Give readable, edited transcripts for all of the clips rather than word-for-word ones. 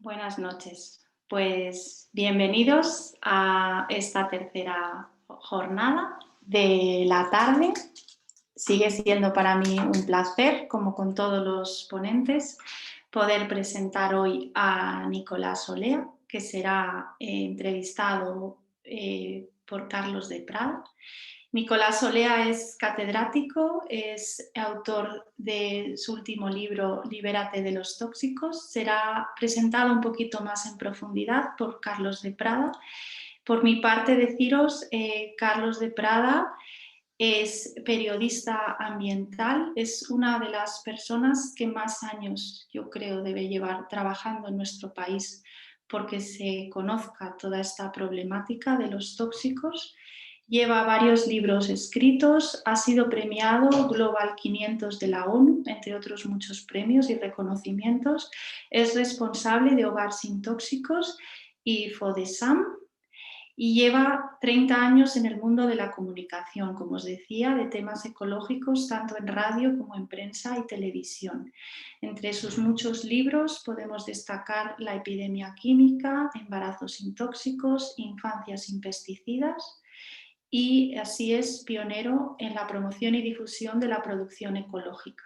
Buenas noches. Pues bienvenidos a esta tercera jornada de la tarde. Sigue siendo para mí un placer, como con todos los ponentes, poder presentar hoy a Nicolás Olea, que será entrevistado por Carlos de Prada. Nicolás Olea es catedrático, es autor de su último libro, Libérate de los tóxicos. Será presentado un poquito más en profundidad por Carlos de Prada. Por mi parte, deciros, Carlos de Prada es periodista ambiental, es una de las personas que más años, yo creo, debe llevar trabajando en nuestro país porque se conozca toda esta problemática de los tóxicos. Lleva varios libros escritos, ha sido premiado Global 500 de la ONU, entre otros muchos premios y reconocimientos. Es responsable de Hogar Sin Tóxicos y FODESAM y lleva 30 años en el mundo de la comunicación, como os decía, de temas ecológicos, tanto en radio como en prensa y televisión. Entre sus muchos libros podemos destacar La epidemia química, Embarazos sin tóxicos, Infancia sin pesticidas, y así es pionero en la promoción y difusión de la producción ecológica.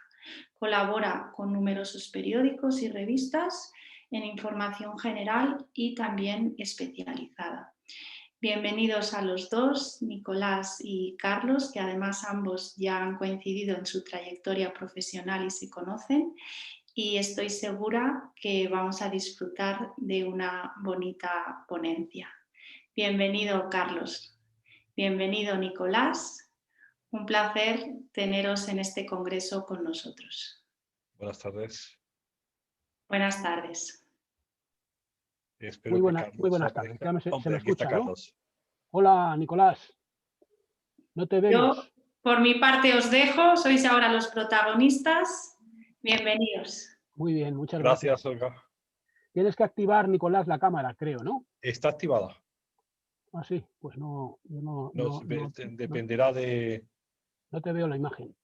Colabora con numerosos periódicos y revistas en información general y también especializada. Bienvenidos a los dos, Nicolás y Carlos, que además ambos ya han coincidido en su trayectoria profesional y se conocen, y estoy segura que vamos a disfrutar de una bonita ponencia. Bienvenido, Carlos. Bienvenido, Nicolás. Un placer teneros en este congreso con nosotros. Buenas tardes. Buenas tardes. Espero Muy que buenas tardes. Ya se me escucha, ¿no? Carlos. Hola, Nicolás. No te vemos. Yo, por mi parte, os dejo. Sois ahora los protagonistas. Bienvenidos. Muy bien, muchas gracias. Gracias, Olga. Tienes que activar, Nicolás, la cámara, creo, ¿no? Está activada. Ah, sí, pues no Dependerá de... no te veo la imagen.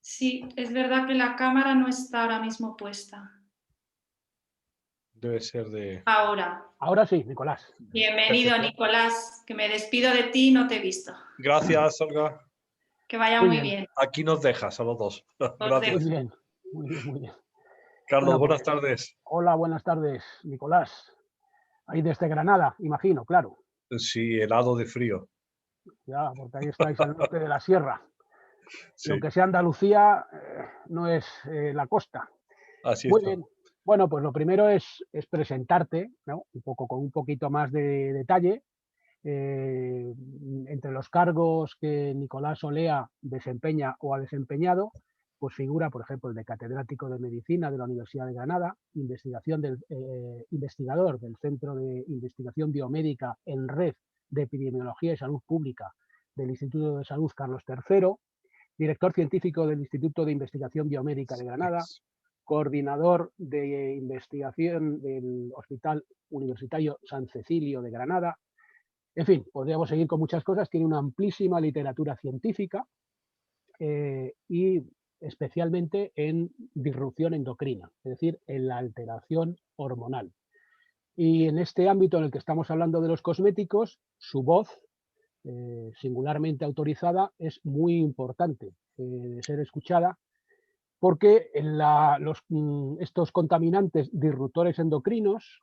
Sí, es verdad que la cámara no está ahora mismo puesta. Debe ser de... Ahora. Ahora sí, Nicolás. Bienvenido, Perfecto. Nicolás, que me despido de ti, no te he visto. Gracias, Olga. Que vaya Muy muy bien. bien. Aquí nos dejas a los dos. Os Gracias. Muy bien, muy bien, muy bien. Carlos, Bueno, buenas pues, tardes. hola, buenas tardes, Nicolás. Ahí desde Granada, imagino, claro. Sí, helado de frío. Ya, porque ahí estáis al norte de la sierra. Y Sí, aunque sea Andalucía, no es la costa. así Muy está. bien. Bueno, pues lo primero es presentarte, ¿no? Un poco con un poquito más de detalle. Entre los cargos que Nicolás Olea desempeña o ha desempeñado, pues figura, por ejemplo, el de catedrático de Medicina de la Universidad de Granada, investigador del Centro de Investigación Biomédica en Red de Epidemiología y Salud Pública del Instituto de Salud Carlos III, director científico del Instituto de Investigación Biomédica de Granada, coordinador de investigación del Hospital Universitario San Cecilio de Granada. En fin, podríamos seguir con muchas cosas. Tiene una amplísima literatura científica y especialmente en disrupción endocrina, es decir, en la alteración hormonal. Y en este ámbito en el que estamos hablando de los cosméticos, su voz, singularmente autorizada, es muy importante de ser escuchada, porque estos contaminantes disruptores endocrinos,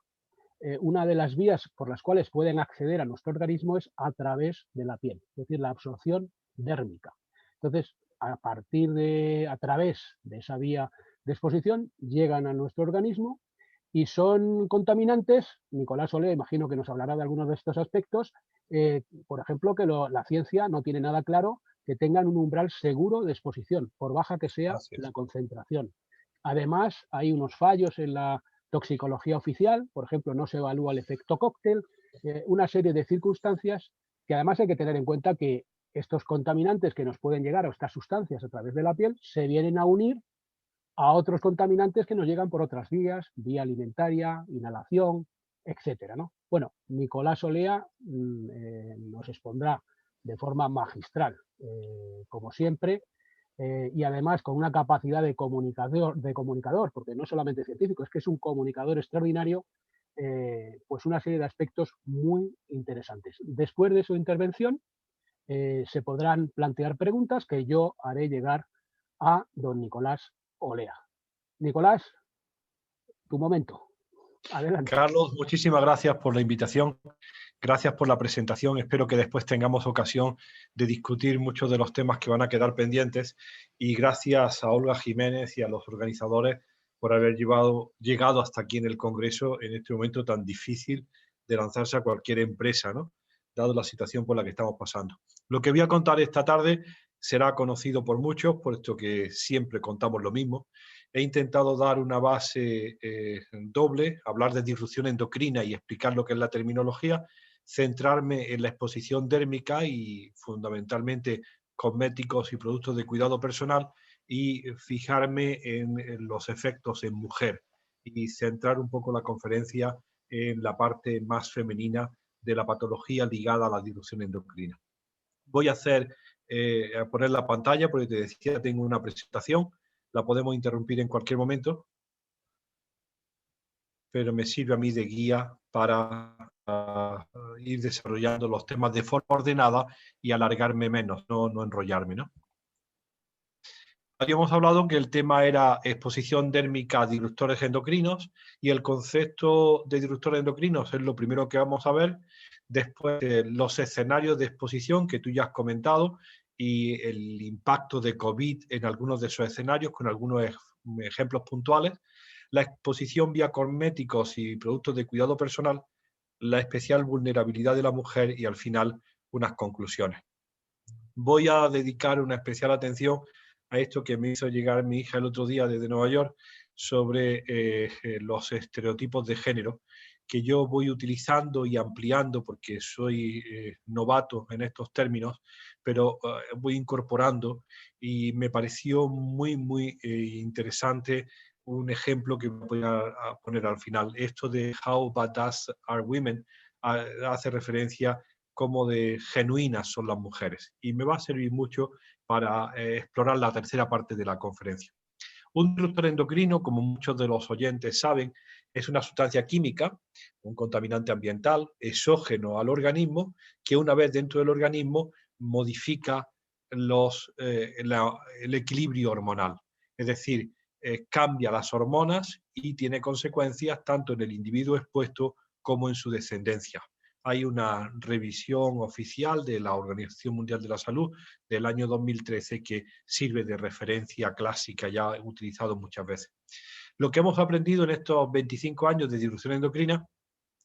una de las vías por las cuales pueden acceder a nuestro organismo es a través de la piel, es decir, la absorción dérmica. Entonces, a través de esa vía de exposición, llegan a nuestro organismo y son contaminantes. Nicolás Olea, imagino que nos hablará de algunos de estos aspectos. Por ejemplo, que la ciencia no tiene nada claro que tengan un umbral seguro de exposición, por baja que sea la concentración. Además, hay unos fallos en la toxicología oficial, por ejemplo, no se evalúa el efecto cóctel, una serie de circunstancias que además hay que tener en cuenta que estos contaminantes que nos pueden llegar, o estas sustancias a través de la piel, se vienen a unir a otros contaminantes que nos llegan por otras vías, vía alimentaria, inhalación, etcétera, ¿no? Bueno, Nicolás Olea nos expondrá de forma magistral, como siempre, y además con una capacidad de comunicador, porque no solamente científico, es que es un comunicador extraordinario, pues una serie de aspectos muy interesantes. Después de su intervención se podrán plantear preguntas que yo haré llegar a don Nicolás Olea. Nicolás, tu momento. Adelante. Carlos, muchísimas gracias por la invitación, gracias por la presentación. Espero que después tengamos ocasión de discutir muchos de los temas que van a quedar pendientes y gracias a Olga Jiménez y a los organizadores por haber llegado hasta aquí en el Congreso en este momento tan difícil de lanzarse a cualquier empresa, ¿no? Dado la situación por la que estamos pasando. Lo que voy a contar esta tarde será conocido por muchos, puesto que siempre contamos lo mismo. He intentado dar una base doble, hablar de disrupción endocrina y explicar lo que es la terminología, centrarme en la exposición dérmica y fundamentalmente cosméticos y productos de cuidado personal y fijarme en los efectos en mujer y centrar un poco la conferencia en la parte más femenina de la patología ligada a la disrupción endocrina. Voy a poner la pantalla porque te decía, tengo una presentación. La podemos interrumpir en cualquier momento, pero me sirve a mí de guía para ir desarrollando los temas de forma ordenada y alargarme menos, no enrollarme, ¿no? Habíamos hablado que el tema era exposición dérmica a disruptores endocrinos y el concepto de disruptores endocrinos es lo primero que vamos a ver. Después los escenarios de exposición que tú ya has comentado y el impacto de COVID en algunos de esos escenarios con algunos ejemplos puntuales. La exposición vía cosméticos y productos de cuidado personal, la especial vulnerabilidad de la mujer y al final unas conclusiones. Voy a dedicar una especial atención a esto que me hizo llegar mi hija el otro día desde Nueva York sobre los estereotipos de género que yo voy utilizando y ampliando porque soy novato en estos términos, pero voy incorporando y me pareció muy interesante un ejemplo que voy a poner al final. Esto de How Badass Are Women hace referencia como de genuinas son las mujeres y me va a servir mucho para explorar la tercera parte de la conferencia. Un disruptor endocrino, como muchos de los oyentes saben, es una sustancia química, un contaminante ambiental, exógeno al organismo, que una vez dentro del organismo modifica el equilibrio hormonal. Es decir, cambia las hormonas y tiene consecuencias tanto en el individuo expuesto como en su descendencia. Hay una revisión oficial de la Organización Mundial de la Salud del año 2013 que sirve de referencia clásica ya utilizado muchas veces. Lo que hemos aprendido en estos 25 años de disrupción endocrina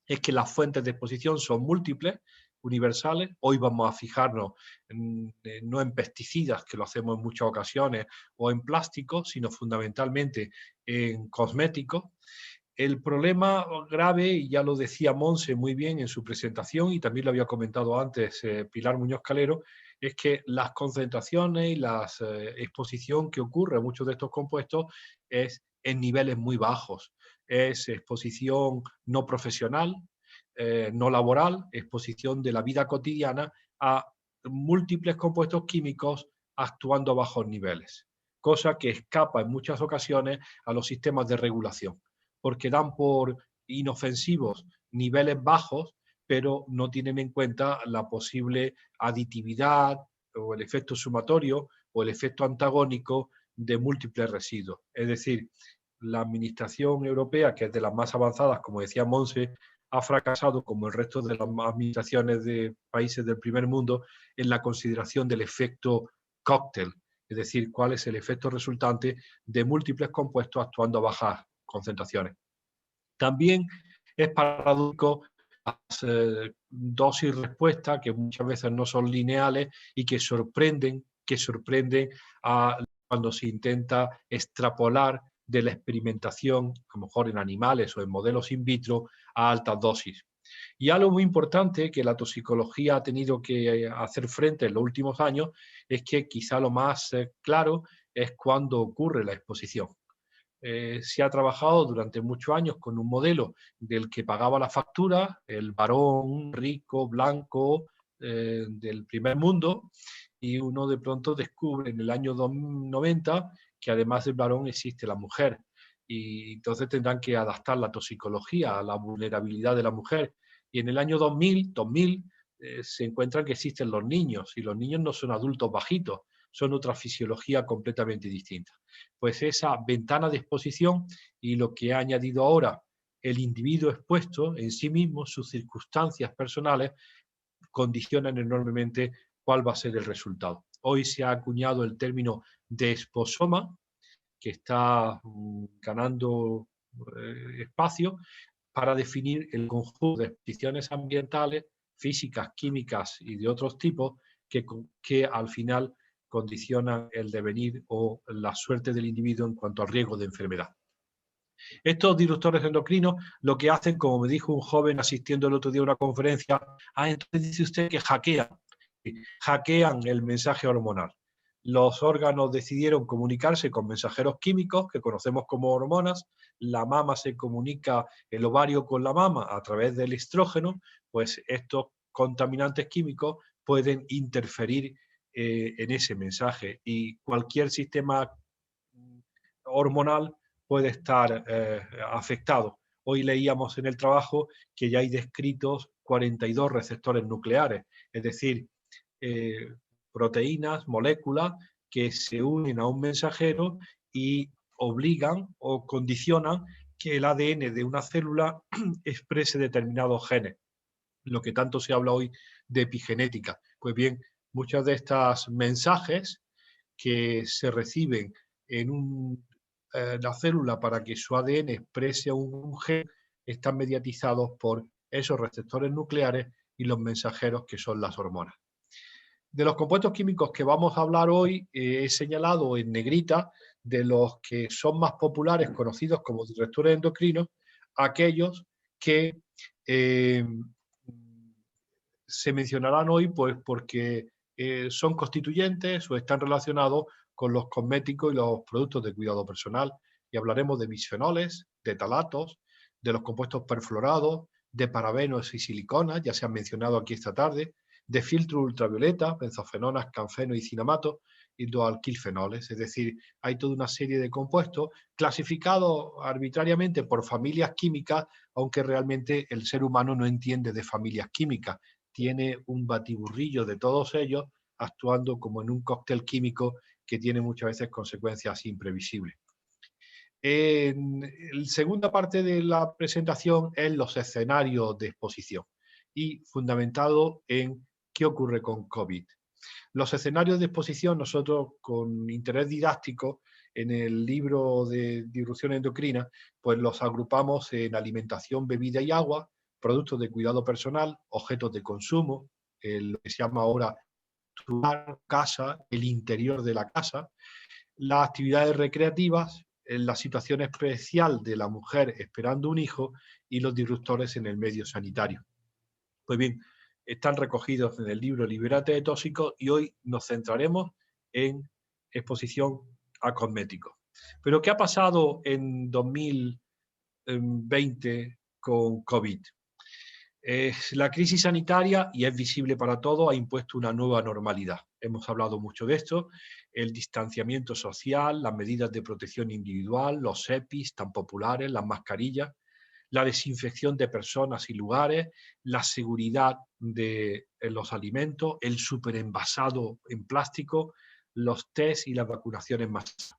es que las fuentes de exposición son múltiples, universales. Hoy vamos a fijarnos no en pesticidas, que lo hacemos en muchas ocasiones, o en plásticos, sino fundamentalmente en cosméticos. El problema grave, y ya lo decía Monse muy bien en su presentación, y también lo había comentado antes Pilar Muñoz Calero, es que las concentraciones y la exposición que ocurre a muchos de estos compuestos es en niveles muy bajos. Es exposición no profesional, no laboral, exposición de la vida cotidiana a múltiples compuestos químicos actuando a bajos niveles, cosa que escapa en muchas ocasiones a los sistemas de regulación, porque dan por inofensivos niveles bajos, pero no tienen en cuenta la posible aditividad o el efecto sumatorio o el efecto antagónico de múltiples residuos. Es decir, la Administración Europea, que es de las más avanzadas, como decía Monse, ha fracasado, como el resto de las administraciones de países del primer mundo, en la consideración del efecto cóctel, es decir, cuál es el efecto resultante de múltiples compuestos actuando a bajas concentraciones. También es paradójico las dosis respuesta, que muchas veces no son lineales y que sorprenden cuando se intenta extrapolar de la experimentación, a lo mejor en animales o en modelos in vitro, a altas dosis. Y algo muy importante que la toxicología ha tenido que hacer frente en los últimos años es que quizá lo más claro es cuando ocurre la exposición. Se ha trabajado durante muchos años con un modelo del que pagaba la factura, el varón rico, blanco, del primer mundo, y uno de pronto descubre en el año 90 que además del varón existe la mujer. Y entonces tendrán que adaptar la toxicología a la vulnerabilidad de la mujer. Y en el año 2000 se encuentran que existen los niños, y los niños no son adultos bajitos, son otra fisiología completamente distinta. Pues esa ventana de exposición y lo que ha añadido ahora el individuo expuesto en sí mismo, sus circunstancias personales, condicionan enormemente cuál va a ser el resultado. Hoy se ha acuñado el término de esposoma, que está ganando espacio para definir el conjunto de exposiciones ambientales, físicas, químicas y de otros tipos que al final condicionan el devenir o la suerte del individuo en cuanto al riesgo de enfermedad. Estos disruptores endocrinos lo que hacen, como me dijo un joven asistiendo el otro día a una conferencia, entonces dice usted que hackean el mensaje hormonal. Los órganos decidieron comunicarse con mensajeros químicos que conocemos como hormonas, la mama se comunica, el ovario con la mama a través del estrógeno, pues estos contaminantes químicos pueden interferir en ese mensaje y cualquier sistema hormonal puede estar afectado. Hoy leíamos en el trabajo que ya hay descritos 42 receptores nucleares, es decir, proteínas, moléculas que se unen a un mensajero y obligan o condicionan que el ADN de una célula exprese determinados genes, lo que tanto se habla hoy de epigenética. Pues bien, muchos de estos mensajes que se reciben en la célula para que su ADN exprese un gen están mediatizados por esos receptores nucleares y los mensajeros que son las hormonas. De los compuestos químicos que vamos a hablar hoy, he señalado en negrita de los que son más populares, conocidos como disruptores endocrinos, aquellos que se mencionarán hoy pues porque son constituyentes o están relacionados con los cosméticos y los productos de cuidado personal. Y hablaremos de bisfenoles, de talatos, de los compuestos perfluorados, de parabenos y siliconas, ya se han mencionado aquí esta tarde, de filtros ultravioleta, benzofenonas, canfeno y cinamato, y los alquilfenoles. Es decir, hay toda una serie de compuestos clasificados arbitrariamente por familias químicas, aunque realmente el ser humano no entiende de familias químicas. Tiene un batiburrillo de todos ellos actuando como en un cóctel químico que tiene muchas veces consecuencias imprevisibles. En la segunda parte de la presentación es los escenarios de exposición y fundamentado en qué ocurre con COVID. Los escenarios de exposición, nosotros con interés didáctico en el libro de disrupción endocrina, pues los agrupamos en alimentación, bebida y agua, productos de cuidado personal, objetos de consumo, lo que se llama ahora tu casa, el interior de la casa, las actividades recreativas, la situación especial de la mujer esperando un hijo y los disruptores en el medio sanitario. Pues bien, están recogidos en el libro Libérate de tóxicos y hoy nos centraremos en exposición a cosméticos. Pero ¿qué ha pasado en 2020 con COVID? La crisis sanitaria, y es visible para todos, ha impuesto una nueva normalidad. Hemos hablado mucho de esto, el distanciamiento social, las medidas de protección individual, los EPIs tan populares, las mascarillas, la desinfección de personas y lugares, la seguridad de los alimentos, el superenvasado en plástico, los test y las vacunaciones masivas.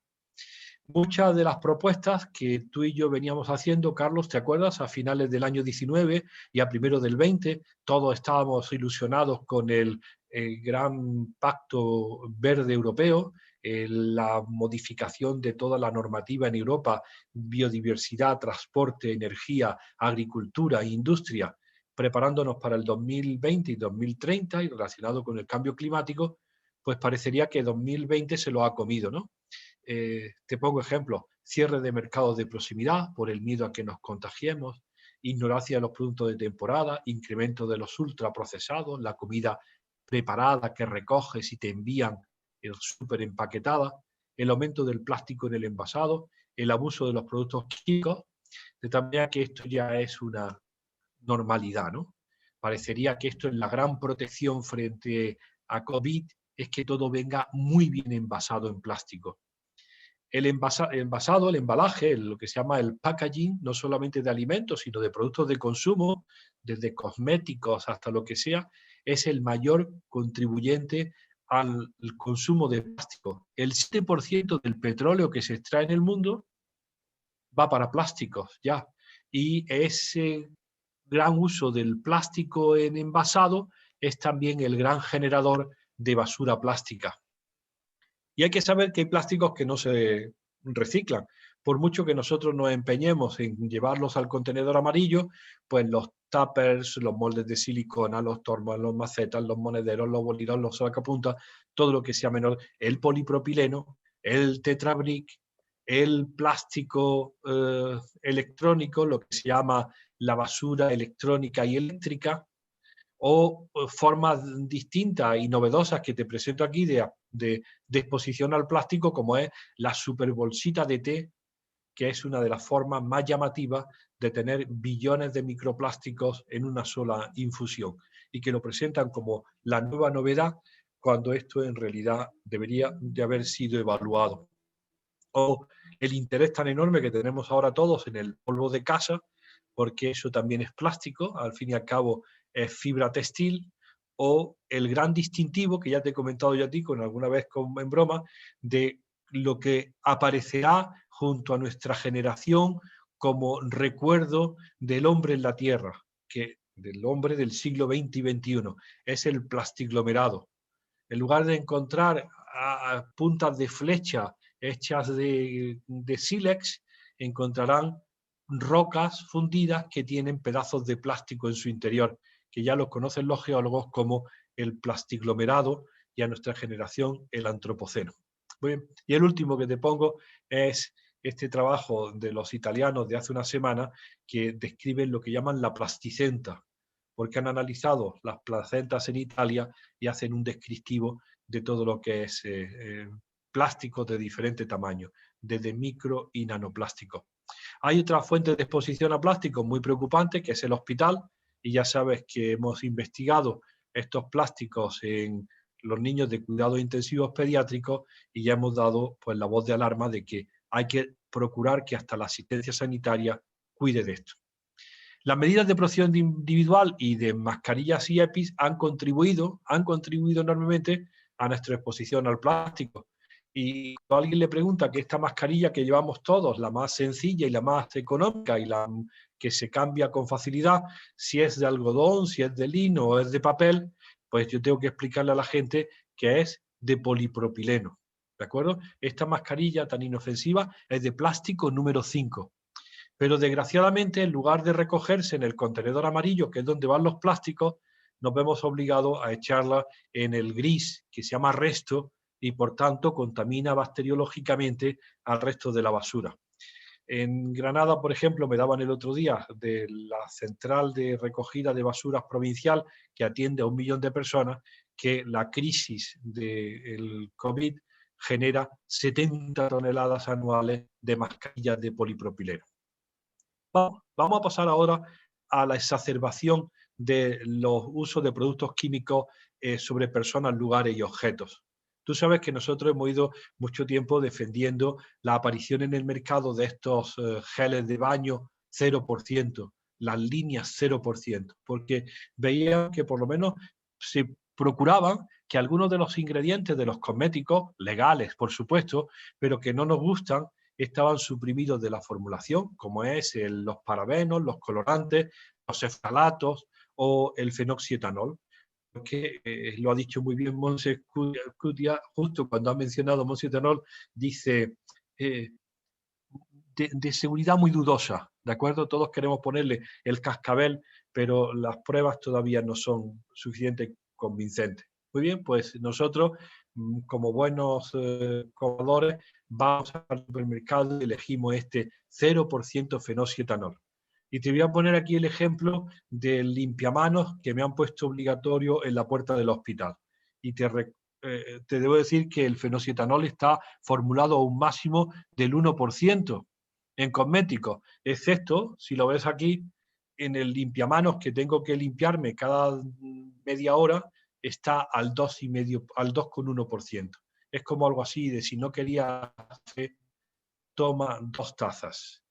Muchas de las propuestas que tú y yo veníamos haciendo, Carlos, ¿te acuerdas? A finales del año 19 y a primero del 20, todos estábamos ilusionados con el gran pacto verde europeo, la modificación de toda la normativa en Europa, biodiversidad, transporte, energía, agricultura e industria, preparándonos para el 2020 y 2030 y relacionado con el cambio climático, pues parecería que 2020 se lo ha comido, ¿no? Te pongo ejemplos, cierre de mercados de proximidad por el miedo a que nos contagiemos, ignorancia de los productos de temporada, incremento de los ultraprocesados, la comida preparada que recoges y te envían súper empaquetada, el aumento del plástico en el envasado, el abuso de los productos químicos, de tal manera que esto ya es una normalidad, ¿no? Parecería que esto es la gran protección frente a COVID es que todo venga muy bien envasado en plástico. El envasado, el embalaje, lo que se llama el packaging, no solamente de alimentos, sino de productos de consumo, desde cosméticos hasta lo que sea, es el mayor contribuyente al consumo de plástico. El 7% del petróleo que se extrae en el mundo va para plásticos, ya. Y ese gran uso del plástico en envasado es también el gran generador de basura plástica. Y hay que saber que hay plásticos que no se reciclan. Por mucho que nosotros nos empeñemos en llevarlos al contenedor amarillo, pues los tuppers, los moldes de silicona, los tornos, los macetas, los monederos, los bolitos, los sacapuntas, todo lo que sea menor, el polipropileno, el tetrabric, el plástico electrónico, lo que se llama la basura electrónica y eléctrica, o formas distintas y novedosas que te presento aquí de exposición al plástico, como es la superbolsita de té, que es una de las formas más llamativas de tener billones de microplásticos en una sola infusión, y que lo presentan como la nueva novedad, cuando esto en realidad debería de haber sido evaluado. O el interés tan enorme que tenemos ahora todos en el polvo de casa, porque eso también es plástico, al fin y al cabo es fibra textil, o el gran distintivo, que ya te he comentado yo a ti con alguna vez en broma, de lo que aparecerá junto a nuestra generación como recuerdo del hombre en la Tierra, que del hombre del siglo XX y XXI, es el plastiglomerado. En lugar de encontrar a puntas de flecha hechas de sílex, encontrarán rocas fundidas que tienen pedazos de plástico en su interior, que ya los conocen los geólogos como el plastiglomerado, y a nuestra generación el antropoceno. Muy bien. Y el último que te pongo es este trabajo de los italianos de hace una semana, que describen lo que llaman la plasticenta, porque han analizado las placentas en Italia y hacen un descriptivo de todo lo que es plástico de diferente tamaño, desde micro y nanoplástico. Hay otra fuente de exposición a plástico muy preocupante, que es el hospital, y ya sabes que hemos investigado estos plásticos en los niños de cuidados intensivos pediátricos, y ya hemos dado pues la voz de alarma de que hay que procurar que hasta la asistencia sanitaria cuide de esto. Las medidas de protección individual y de mascarillas y EPIs han contribuido enormemente a nuestra exposición al plástico. Y cuando alguien le pregunta que esta mascarilla que llevamos todos, la más sencilla y la más económica y la que se cambia con facilidad, si es de algodón, si es de lino o es de papel, pues yo tengo que explicarle a la gente que es de polipropileno. ¿De acuerdo? Esta mascarilla tan inofensiva es de plástico número 5. Pero desgraciadamente, en lugar de recogerse en el contenedor amarillo, que es donde van los plásticos, nos vemos obligados a echarla en el gris, que se llama resto, y por tanto contamina bacteriológicamente al resto de la basura. En Granada, por ejemplo, me daban el otro día de la central de recogida de basuras provincial, que atiende a 1 millón de personas, que la crisis del COVID genera 70 toneladas anuales de mascarillas de polipropileno. Vamos a pasar ahora a la exacerbación de los usos de productos químicos sobre personas, lugares y objetos. Tú sabes que nosotros hemos ido mucho tiempo defendiendo la aparición en el mercado de estos geles de baño 0%, las líneas 0%, porque veían que por lo menos se procuraban que algunos de los ingredientes de los cosméticos, legales por supuesto, pero que no nos gustan, estaban suprimidos de la formulación, como es los parabenos, los colorantes, los eftalatos o el fenoxietanol. Porque lo ha dicho muy bien Montse Cutia, justo cuando ha mencionado Montsetanol, dice de seguridad muy dudosa, ¿de acuerdo? Todos queremos ponerle el cascabel, pero las pruebas todavía no son suficientemente convincentes. Muy bien, pues nosotros, como buenos compradores, vamos al supermercado y elegimos este 0% fenoxietanol. Y te voy a poner aquí el ejemplo del limpiamanos que me han puesto obligatorio en la puerta del hospital. Y te debo decir que el fenoxietanol está formulado a un máximo del 1% en cosméticos, excepto, si lo ves aquí, en el limpiamanos que tengo que limpiarme cada media hora, está al 2,5, al 2,1%. Es como algo así de si no quería café, toma 2 tazas.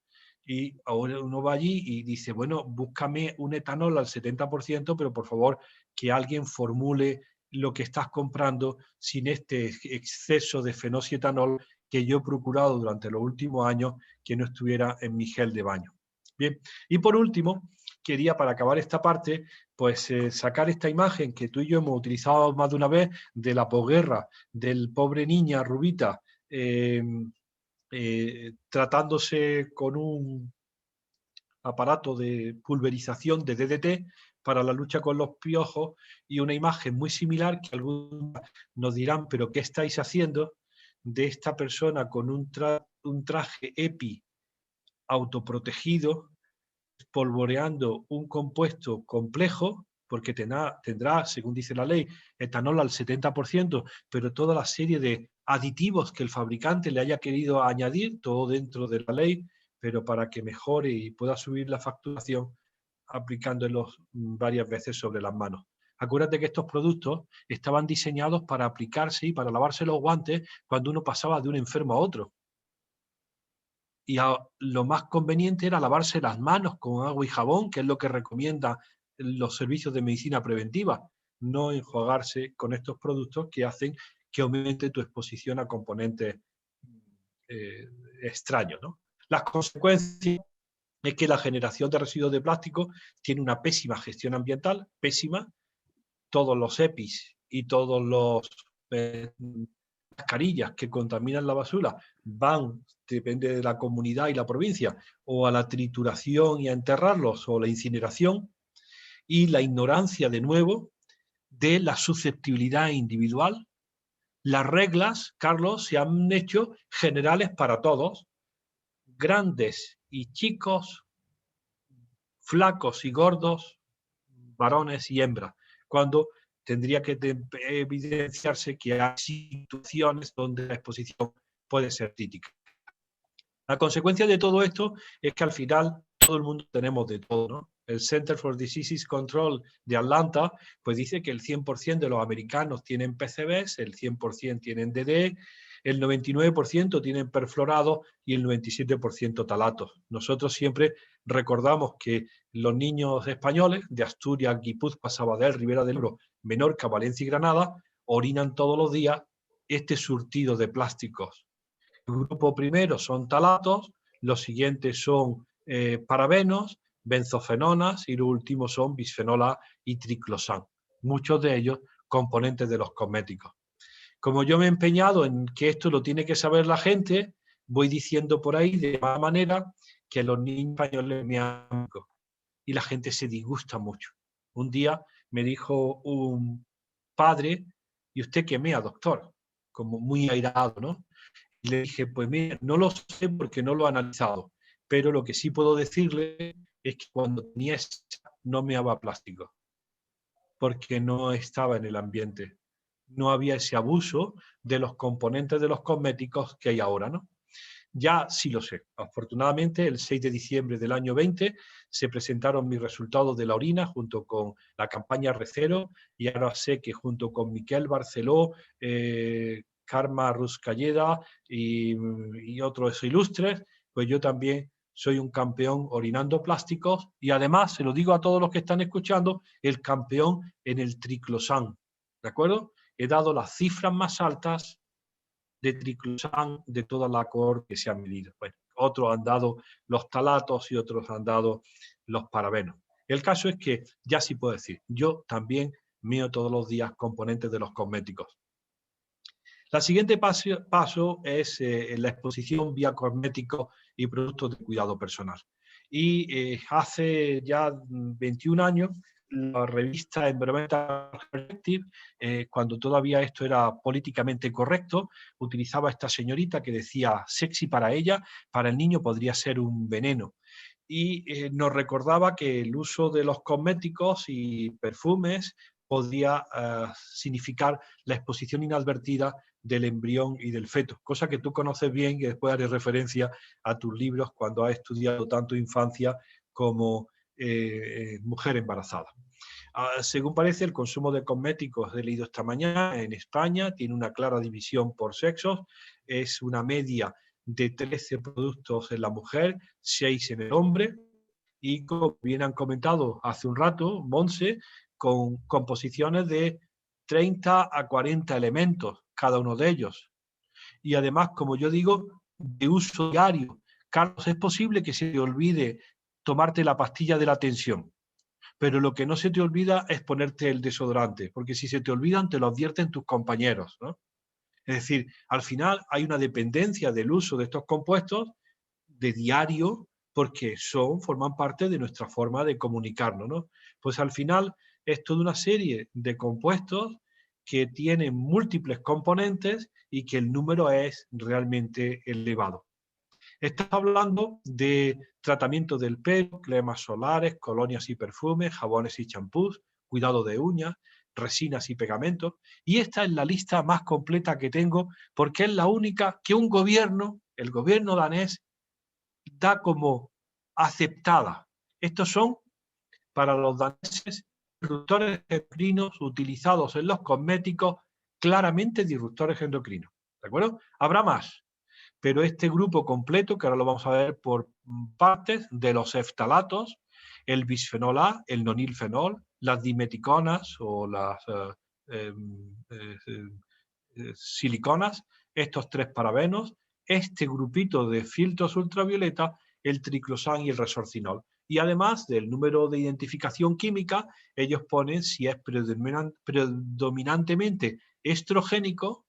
Y ahora uno va allí y dice, bueno, búscame un etanol al 70%, pero por favor que alguien formule lo que estás comprando sin este exceso de fenoxietanol que yo he procurado durante los últimos años que no estuviera en mi gel de baño. Bien, y por último, quería para acabar esta parte, pues sacar esta imagen que tú y yo hemos utilizado más de una vez de la posguerra, del pobre niña Rubita, tratándose con un aparato de pulverización de DDT para la lucha con los piojos, y una imagen muy similar que algunos nos dirán, pero ¿qué estáis haciendo? De esta persona con un traje EPI autoprotegido, polvoreando un compuesto complejo, porque tendrá, según dice la ley, etanol al 70%, pero toda la serie de aditivos que el fabricante le haya querido añadir, todo dentro de la ley, pero para que mejore y pueda subir la facturación, aplicándolos varias veces sobre las manos. Acuérdate que estos productos estaban diseñados para aplicarse y para lavarse los guantes cuando uno pasaba de un enfermo a otro. Y lo más conveniente era lavarse las manos con agua y jabón, que es lo que recomiendan los servicios de medicina preventiva, no enjuagarse con estos productos que hacen que aumente tu exposición a componentes extraños, ¿no? Las consecuencias es que la generación de residuos de plástico tiene una pésima gestión ambiental, pésima. Todos los EPIs y todos los mascarillas que contaminan la basura van, depende de la comunidad y la provincia, o a la trituración y a enterrarlos, o la incineración, y la ignorancia, de nuevo, de la susceptibilidad individual. Las reglas, Carlos, se han hecho generales para todos, grandes y chicos, flacos y gordos, varones y hembras, cuando tendría que evidenciarse que hay situaciones donde la exposición puede ser crítica. La consecuencia de todo esto es que al final todo el mundo tenemos de todo, ¿no? El Center for Disease Control de Atlanta pues dice que el 100% de los americanos tienen PCBs, el 100% tienen DDE, el 99% tienen perfluorados y el 97% talatos. Nosotros siempre recordamos que los niños españoles de Asturias, Guipúzcoa, Sabadell, Ribera del Ebro, Menorca, Valencia y Granada orinan todos los días este surtido de plásticos. El grupo primero son talatos, los siguientes son parabenos, benzofenonas y los últimos son bisfenol A y triclosan. Muchos de ellos componentes de los cosméticos. Como yo me he empeñado en que esto lo tiene que saber la gente, voy diciendo por ahí de mala manera que los niños españoles me aman y la gente se disgusta mucho. Un día me dijo un padre, ¿y usted qué mea, doctor? Como muy airado, ¿no? Y le dije, pues mira, no lo sé porque no lo he analizado, pero lo que sí puedo decirle es que cuando tenía no meaba plástico, porque no estaba en el ambiente. No había ese abuso de los componentes de los cosméticos que hay ahora, ¿no? Ya sí lo sé. Afortunadamente, el 6 de diciembre del año 20 se presentaron mis resultados de la orina junto con la campaña Recero, y ahora sé que junto con Miquel Barceló, Karma Ruscalleda y otros ilustres, pues yo también soy un campeón orinando plásticos, y además, se lo digo a todos los que están escuchando, el campeón en el triclosan, ¿de acuerdo? He dado las cifras más altas de triclosan de toda la cohorte que se ha medido. Bueno, otros han dado los talatos y otros han dado los parabenos. El caso es que, ya sí puedo decir, yo también meo todos los días componentes de los cosméticos. El siguiente paso es la exposición vía cosméticos y productos de cuidado personal. Y hace ya 21 años, la revista Environmental Perspective, cuando todavía esto era políticamente correcto, utilizaba a esta señorita que decía sexy para ella, para el niño podría ser un veneno. Y nos recordaba que el uso de los cosméticos y perfumes podría significar la exposición inadvertida del embrión y del feto, cosa que tú conoces bien, que después haré referencia a tus libros cuando has estudiado tanto infancia como mujer embarazada. Según parece, el consumo de cosméticos, he leído esta mañana, en España tiene una clara división por sexos, es una media de 13 productos en la mujer, 6 en el hombre, y como bien han comentado hace un rato, Monse, con composiciones de 30 a 40 elementos, cada uno de ellos. Y además, como yo digo, de uso diario. Carlos, es posible que se te olvide tomarte la pastilla de la tensión, pero lo que no se te olvida es ponerte el desodorante, porque si se te olvidan te lo advierten tus compañeros, ¿no? Es decir, al final hay una dependencia del uso de estos compuestos de diario porque forman parte de nuestra forma de comunicarnos, ¿no? Pues al final es toda una serie de compuestos que tienen múltiples componentes y que el número es realmente elevado. Estás hablando de tratamiento del pelo, cremas solares, colonias y perfumes, jabones y champús, cuidado de uñas, resinas y pegamentos. Y esta es la lista más completa que tengo porque es la única que un gobierno, el gobierno danés, da como aceptada. Estos son, para los daneses, disruptores endocrinos utilizados en los cosméticos, claramente disruptores endocrinos. ¿De acuerdo? Habrá más, pero este grupo completo, que ahora lo vamos a ver por partes, de los eftalatos, el bisfenol A, el nonilfenol, las dimeticonas o las siliconas, estos 3 parabenos, este grupito de filtros ultravioleta, el triclosan y el resorcinol. Y además del número de identificación química, ellos ponen si es predominantemente estrogénico,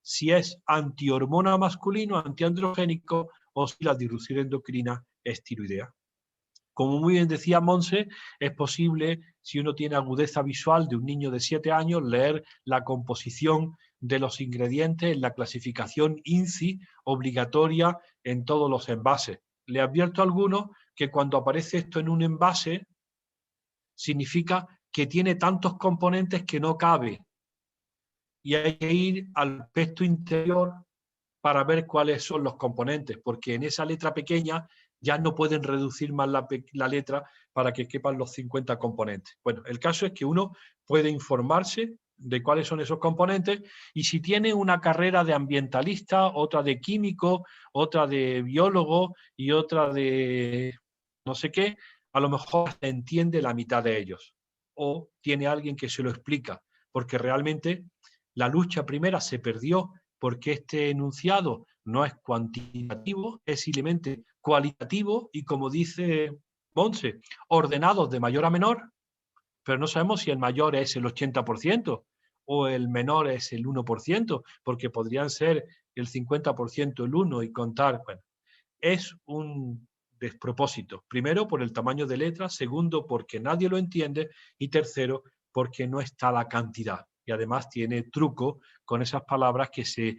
si es antihormona masculino, antiandrogénico, o si la disrupción endocrina es tiroidea. Como muy bien decía Monse, es posible, si uno tiene agudeza visual de un niño de 7 años, leer la composición de los ingredientes en la clasificación INCI obligatoria en todos los envases. Le advierto a algunos que cuando aparece esto en un envase, significa que tiene tantos componentes que no cabe. Y hay que ir al aspecto interior para ver cuáles son los componentes, porque en esa letra pequeña ya no pueden reducir más la letra para que quepan los 50 componentes. Bueno, el caso es que uno puede informarse de cuáles son esos componentes y si tiene una carrera de ambientalista, otra de químico, otra de biólogo y otra de no sé qué, a lo mejor entiende la mitad de ellos o tiene alguien que se lo explica, porque realmente la lucha primera se perdió porque este enunciado no es cuantitativo, es simplemente cualitativo y, como dice Monse, ordenados de mayor a menor, pero no sabemos si el mayor es el 80% o el menor es el 1%, porque podrían ser el 50% el 1 y contar. Bueno, es un despropósito. Primero, por el tamaño de letra, segundo, porque nadie lo entiende y tercero, porque no está la cantidad. Y además tiene truco con esas palabras que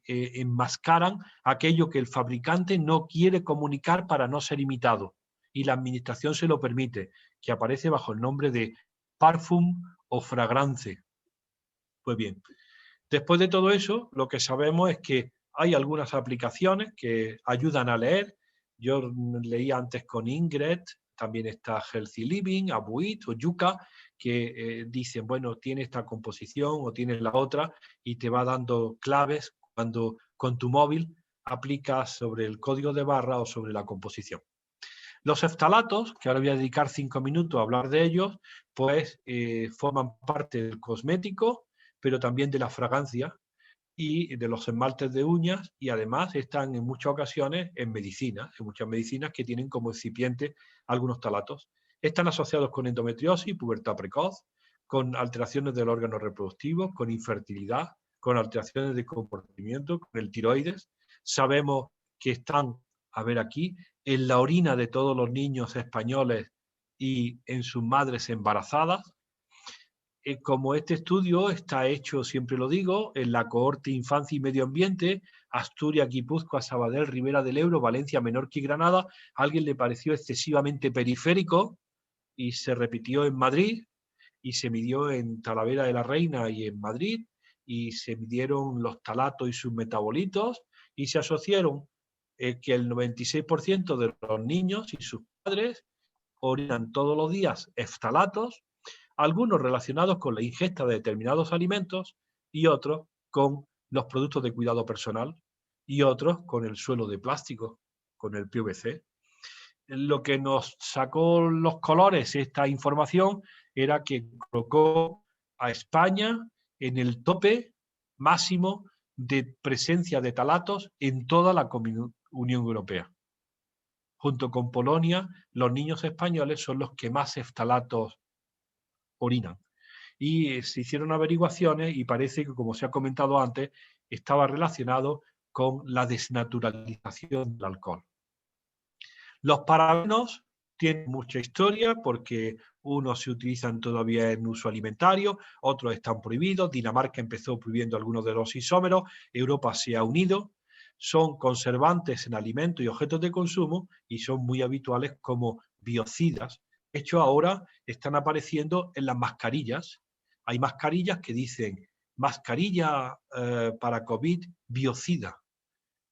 enmascaran aquello que el fabricante no quiere comunicar para no ser imitado. Y la administración se lo permite, que aparece bajo el nombre de parfum o fragrance. Pues bien, después de todo eso, lo que sabemos es que hay algunas aplicaciones que ayudan a leer. Yo leí antes con Ingrid, también está Healthy Living, Abuit o Yuka, que dicen, bueno, tiene esta composición o tiene la otra y te va dando claves cuando con tu móvil aplicas sobre el código de barra o sobre la composición. Los eftalatos, que ahora voy a dedicar 5 minutos a hablar de ellos, pues forman parte del cosmético, pero también de la fragancia y de los esmaltes de uñas y además están en muchas ocasiones en medicinas, en muchas medicinas que tienen como excipiente algunos ftalatos. Están asociados con endometriosis, pubertad precoz, con alteraciones del órgano reproductivo, con infertilidad, con alteraciones de comportamiento, con el tiroides. Sabemos que están, a ver aquí, en la orina de todos los niños españoles y en sus madres embarazadas. Como este estudio está hecho, siempre lo digo, en la cohorte Infancia y Medio Ambiente, Asturias, Guipúzcoa, Sabadell, Ribera del Ebro, Valencia, Menorca y Granada, a alguien le pareció excesivamente periférico y se repitió en Madrid y se midió en Talavera de la Reina y en Madrid y se midieron los ftalatos y sus metabolitos y se asociaron que el 96% de los niños y sus padres orinan todos los días ftalatos, algunos relacionados con la ingesta de determinados alimentos y otros con los productos de cuidado personal y otros con el suelo de plástico, con el PVC. Lo que nos sacó los colores esta información era que colocó a España en el tope máximo de presencia de talatos en toda la Unión Europea. Junto con Polonia, los niños españoles son los que más ftalatos orinan. Y se hicieron averiguaciones y parece que, como se ha comentado antes, estaba relacionado con la desnaturalización del alcohol. Los parabenos tienen mucha historia porque unos se utilizan todavía en uso alimentario, otros están prohibidos. Dinamarca empezó prohibiendo algunos de los isómeros, Europa se ha unido. Son conservantes en alimentos y objetos de consumo y son muy habituales como biocidas. De hecho, ahora están apareciendo en las mascarillas. Hay mascarillas que dicen mascarilla para COVID biocida.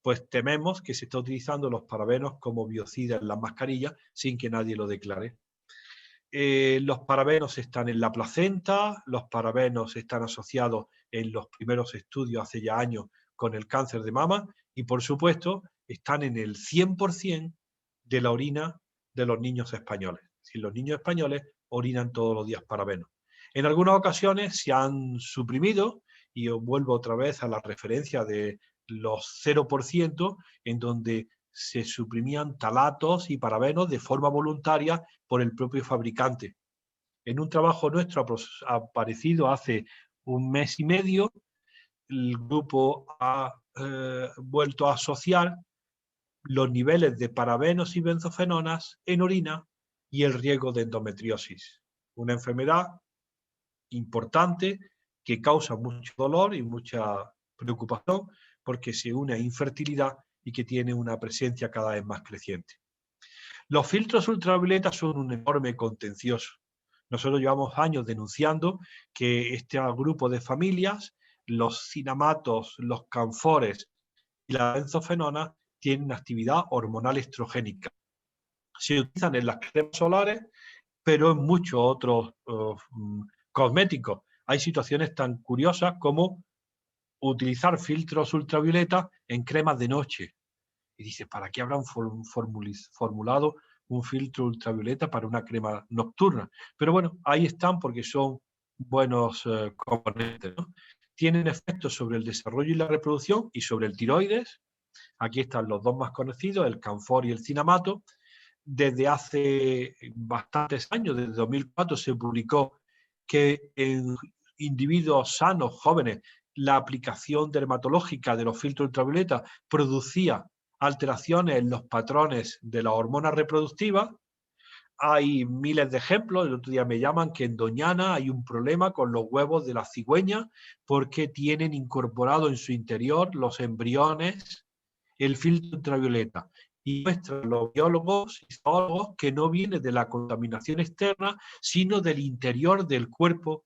Pues tememos que se está utilizando los parabenos como biocida en las mascarillas sin que nadie lo declare. Los parabenos están en la placenta, los parabenos están asociados en los primeros estudios hace ya años con el cáncer de mama y, por supuesto, están en el 100% de la orina de los niños españoles. Si los niños españoles orinan todos los días parabenos. En algunas ocasiones se han suprimido, y os vuelvo otra vez a la referencia de los 0%, en donde se suprimían talatos y parabenos de forma voluntaria por el propio fabricante. En un trabajo nuestro aparecido hace un mes y medio, el grupo ha vuelto a asociar los niveles de parabenos y benzofenonas en orina y el riesgo de endometriosis, una enfermedad importante que causa mucho dolor y mucha preocupación porque se une a infertilidad y que tiene una presencia cada vez más creciente. Los filtros ultravioletas son un enorme contencioso. Nosotros llevamos años denunciando que este grupo de familias, los cinamatos, los canfores y la benzofenona, tienen actividad hormonal estrogénica. Se utilizan en las cremas solares, pero en muchos otros cosméticos. Hay situaciones tan curiosas como utilizar filtros ultravioleta en cremas de noche. Y dice, ¿para qué habrán formulado un filtro ultravioleta para una crema nocturna? Pero bueno, ahí están porque son buenos componentes, ¿no? Tienen efectos sobre el desarrollo y la reproducción y sobre el tiroides. Aquí están los dos más conocidos, el canfor y el cinamato. Desde hace bastantes años, desde 2004, se publicó que en individuos sanos, jóvenes, la aplicación dermatológica de los filtros ultravioleta producía alteraciones en los patrones de las hormonas reproductivas. Hay miles de ejemplos. El otro día me llaman que en Doñana hay un problema con los huevos de la cigüeña porque tienen incorporado en su interior los embriones el filtro ultravioleta. Y muestran los biólogos y zoólogos que no viene de la contaminación externa, sino del interior del cuerpo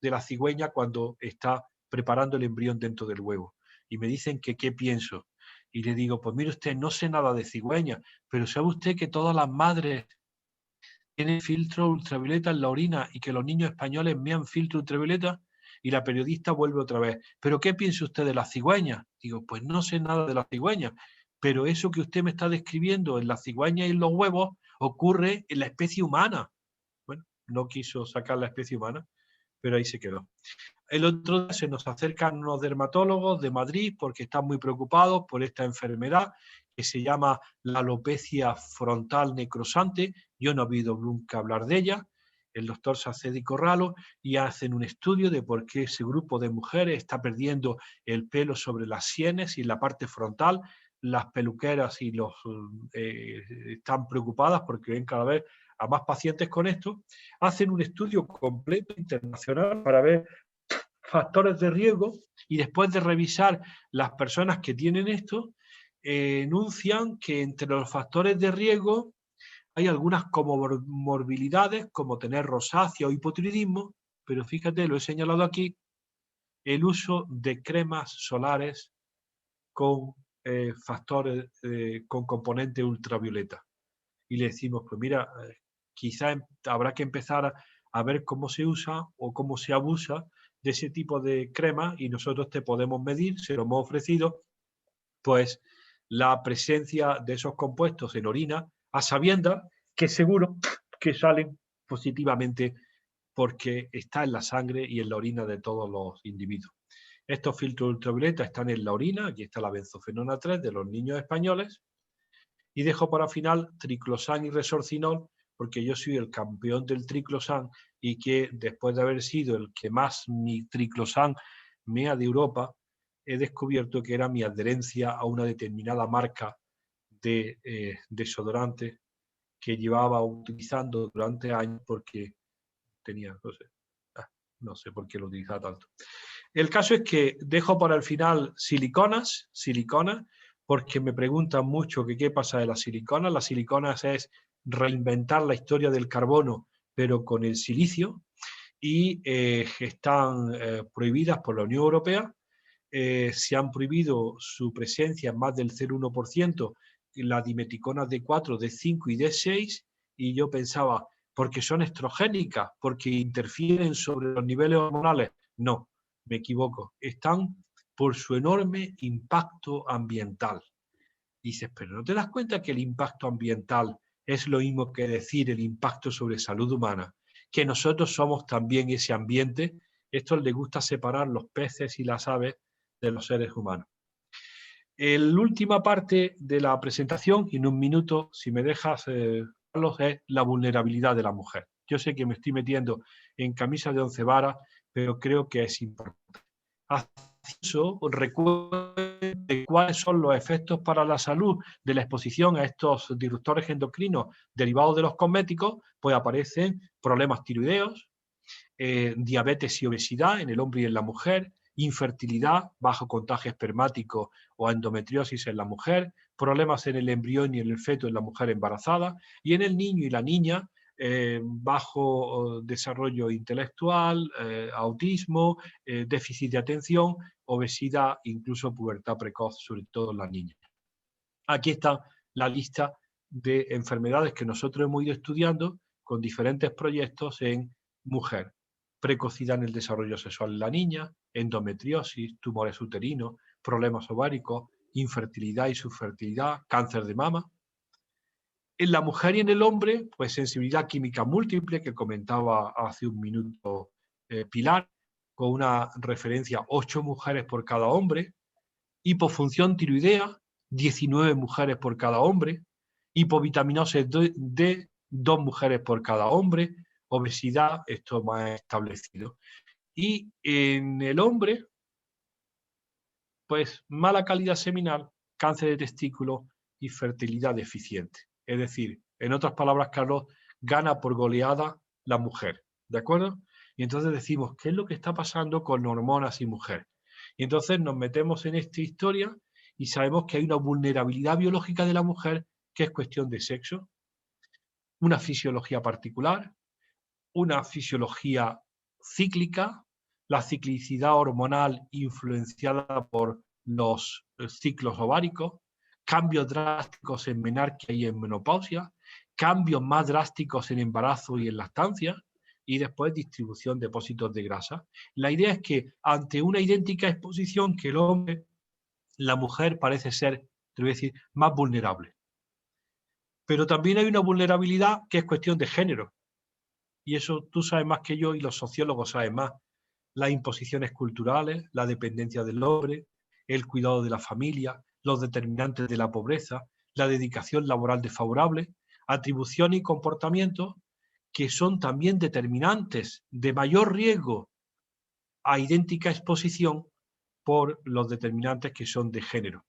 de la cigüeña cuando está preparando el embrión dentro del huevo. Y me dicen que qué pienso. Y le digo, pues mire usted, no sé nada de cigüeña, pero ¿sabe usted que todas las madres tienen filtro ultravioleta en la orina y que los niños españoles mean filtro ultravioleta? Y la periodista vuelve otra vez, ¿pero qué piensa usted de la cigüeña? Digo, pues no sé nada de la cigüeña, pero eso que usted me está describiendo en la cigüeña y en los huevos ocurre en la especie humana. Bueno, no quiso sacar la especie humana, pero ahí se quedó. El otro día se nos acercan unos dermatólogos de Madrid porque están muy preocupados por esta enfermedad que se llama la alopecia frontal necrosante. Yo no he oído nunca hablar de ella. El doctor Sacedi Corralo, y hacen un estudio de por qué ese grupo de mujeres está perdiendo el pelo sobre las sienes y en la parte frontal. Las peluqueras y los están preocupadas porque ven cada vez a más pacientes con esto. Hacen un estudio completo internacional para ver factores de riesgo y después de revisar las personas que tienen esto, enuncian que entre los factores de riesgo hay algunas comorbilidades como tener rosácea o hipotiroidismo, pero fíjate, lo he señalado aquí, el uso de cremas solares con factores, con componente ultravioleta. Y le decimos, pues mira, quizá habrá que empezar a ver cómo se usa o cómo se abusa de ese tipo de crema y nosotros te podemos medir, se lo hemos ofrecido, pues la presencia de esos compuestos en orina, a sabiendas que seguro que salen positivamente porque está en la sangre y en la orina de todos los individuos. Estos filtros ultravioleta están en la orina, aquí está la benzofenona 3 de los niños españoles, y dejo para final triclosan y resorcinol, porque yo soy el campeón del triclosan y que después de haber sido el que más mi triclosan mea de Europa, he descubierto que era mi adherencia a una determinada marca de desodorante que llevaba utilizando durante años porque tenía, no sé por qué lo utilizaba tanto. El caso es que dejo para el final siliconas, porque me preguntan mucho que qué pasa de las siliconas. Las siliconas es reinventar la historia del carbono, pero con el silicio, y están prohibidas por la Unión Europea. Se han prohibido su presencia en más del 0,1%, la dimeticona D4, D5 y D6, y yo pensaba, porque son estrogénicas, porque interfieren sobre los niveles hormonales. No, me equivoco. Están por su enorme impacto ambiental. Dices, pero ¿no te das cuenta que el impacto ambiental es lo mismo que decir el impacto sobre salud humana? Que nosotros somos también ese ambiente. Esto le gusta separar los peces y las aves de los seres humanos. La última parte de la presentación, y en un minuto, si me dejas, Carlos, es la vulnerabilidad de la mujer. Yo sé que me estoy metiendo en camisa de 11 varas, pero creo que es importante. Eso recuerde cuáles son los efectos para la salud de la exposición a estos disruptores endocrinos derivados de los cosméticos, pues aparecen problemas tiroideos, diabetes y obesidad en el hombre y en la mujer, infertilidad, bajo contagio espermático o endometriosis en la mujer, problemas en el embrión y en el feto en la mujer embarazada, y en el niño y la niña, bajo desarrollo intelectual, autismo, déficit de atención, obesidad, incluso pubertad precoz, sobre todo en las niñas. Aquí está la lista de enfermedades que nosotros hemos ido estudiando con diferentes proyectos en mujer. Precocidad en el desarrollo sexual en la niña, endometriosis, tumores uterinos, problemas ováricos, infertilidad y subfertilidad, cáncer de mama. En la mujer y en el hombre, pues sensibilidad química múltiple, que comentaba hace un minuto Pilar, con una referencia 8 mujeres por cada hombre, hipofunción tiroidea, 19 mujeres por cada hombre, hipovitaminosis D, 2 mujeres por cada hombre, obesidad, esto más establecido. Y en el hombre, pues mala calidad seminal, cáncer de testículo y fertilidad deficiente. Es decir, en otras palabras, Carlos, gana por goleada la mujer, ¿de acuerdo? Y entonces decimos, ¿qué es lo que está pasando con hormonas y mujer? Y entonces nos metemos en esta historia y sabemos que hay una vulnerabilidad biológica de la mujer que es cuestión de sexo, una fisiología particular, una fisiología cíclica, la ciclicidad hormonal influenciada por los ciclos ováricos, cambios drásticos en menarquia y en menopausia, cambios más drásticos en embarazo y en lactancia, y después distribución de depósitos de grasa. La idea es que ante una idéntica exposición que el hombre, la mujer parece ser, te voy a decir, más vulnerable. Pero también hay una vulnerabilidad que es cuestión de género. Y eso tú sabes más que yo y los sociólogos saben más. Las imposiciones culturales, la dependencia del hombre, el cuidado de la familia, los determinantes de la pobreza, la dedicación laboral desfavorable, atribución y comportamientos que son también determinantes de mayor riesgo a idéntica exposición por los determinantes que son de género.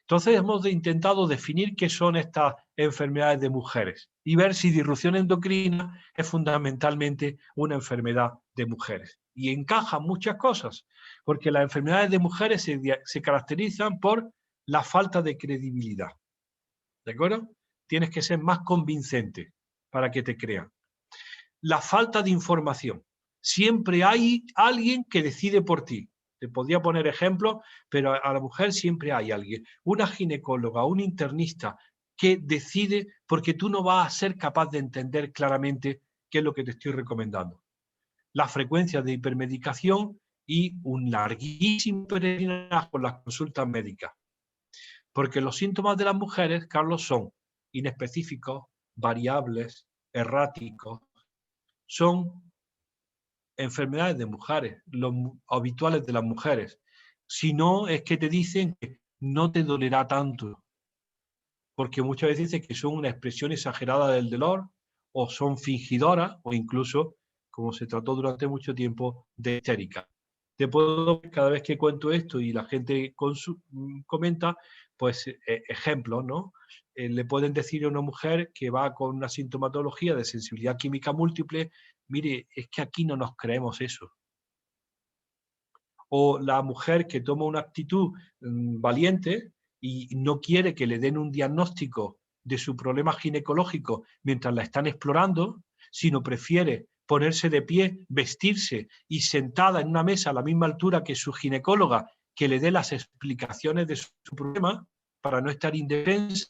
Entonces hemos intentado definir qué son estas enfermedades de mujeres y ver si disrupción endocrina es fundamentalmente una enfermedad de mujeres. Y encajan muchas cosas, porque las enfermedades de mujeres se caracterizan por la falta de credibilidad. ¿De acuerdo? Tienes que ser más convincente para que te crean. La falta de información. Siempre hay alguien que decide por ti. Te podría poner ejemplos, pero a la mujer siempre hay alguien, una ginecóloga, un internista, que decide porque tú no vas a ser capaz de entender claramente ¿qué es lo que te estoy recomendando? La frecuencia de hipermedicación y un larguísimo peregrinaje con las consultas médicas. Porque los síntomas de las mujeres, Carlos, son inespecíficos, variables, erráticos, son enfermedades de mujeres, los habituales de las mujeres. Si no, es que te dicen que no te dolerá tanto, porque muchas veces dicen que son una expresión exagerada del dolor, o son fingidoras, o incluso, como se trató durante mucho tiempo, de histérica. Te puedo, cada vez que cuento esto y la gente comenta, pues ejemplos, ¿no? Le pueden decir a una mujer que va con una sintomatología de sensibilidad química múltiple, mire, es que aquí no nos creemos eso. O la mujer que toma una actitud valiente y no quiere que le den un diagnóstico de su problema ginecológico mientras la están explorando, sino prefiere ponerse de pie, vestirse y sentada en una mesa a la misma altura que su ginecóloga, que le dé las explicaciones de su problema para no estar indefensa,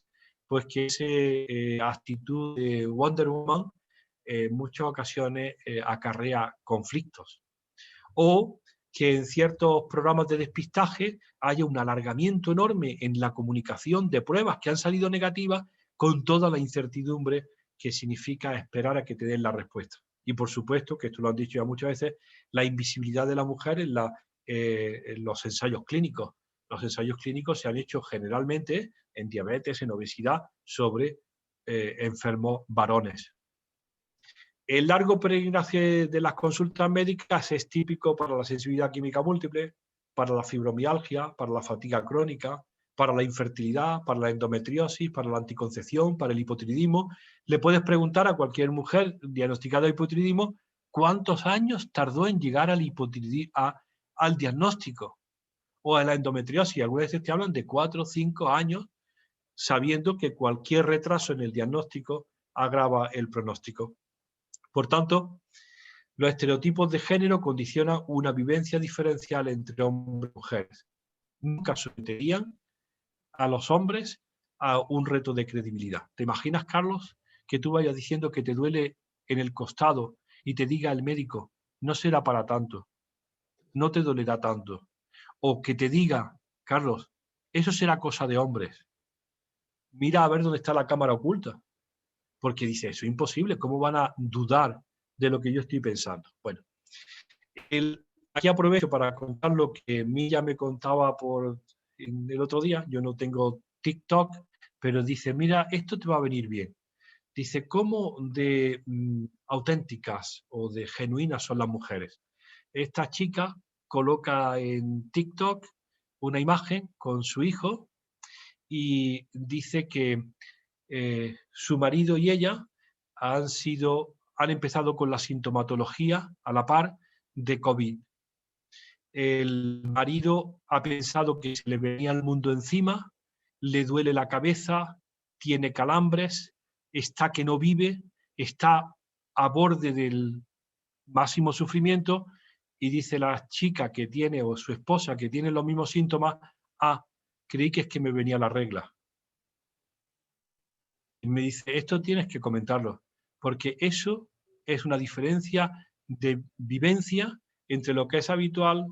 pues que esa actitud de Wonder Woman en muchas ocasiones acarrea conflictos. O que en ciertos programas de despistaje haya un alargamiento enorme en la comunicación de pruebas que han salido negativas con toda la incertidumbre que significa esperar a que te den la respuesta. Y por supuesto, que esto lo han dicho ya muchas veces, la invisibilidad de la mujer en los ensayos clínicos. Los ensayos clínicos se han hecho generalmente en diabetes, en obesidad, sobre enfermos varones. El largo peregrinaje de las consultas médicas es típico para la sensibilidad química múltiple, para la fibromialgia, para la fatiga crónica, para la infertilidad, para la endometriosis, para la anticoncepción, para el hipotiroidismo. Le puedes preguntar a cualquier mujer diagnosticada de hipotiroidismo cuántos años tardó en llegar al diagnóstico o a la endometriosis. Algunas veces te hablan de 4 o 5 años, sabiendo que cualquier retraso en el diagnóstico agrava el pronóstico. Por tanto, los estereotipos de género condicionan una vivencia diferencial entre hombres y mujeres. Nunca someterían a los hombres a un reto de credibilidad. ¿Te imaginas, Carlos, que tú vayas diciendo que te duele en el costado y te diga el médico, no será para tanto, no te dolerá tanto? O que te diga, Carlos, eso será cosa de hombres. Mira a ver dónde está la cámara oculta. Porque dice, eso es imposible, ¿cómo van a dudar de lo que yo estoy pensando? Bueno, aquí aprovecho para contar lo que Milla me contaba el otro día. Yo no tengo TikTok, pero dice, mira, esto te va a venir bien. Dice, ¿cómo de auténticas o de genuinas son las mujeres? Esta chica coloca en TikTok una imagen con su hijo y dice que su marido y ella han empezado con la sintomatología a la par de COVID. El marido ha pensado que se le venía el mundo encima, le duele la cabeza, tiene calambres, está que no vive, está a borde del máximo sufrimiento, y dice la chica que tiene, o su esposa que tiene los mismos síntomas, creí que es que me venía la regla. Y me dice, esto tienes que comentarlo, porque eso es una diferencia de vivencia entre lo que es habitual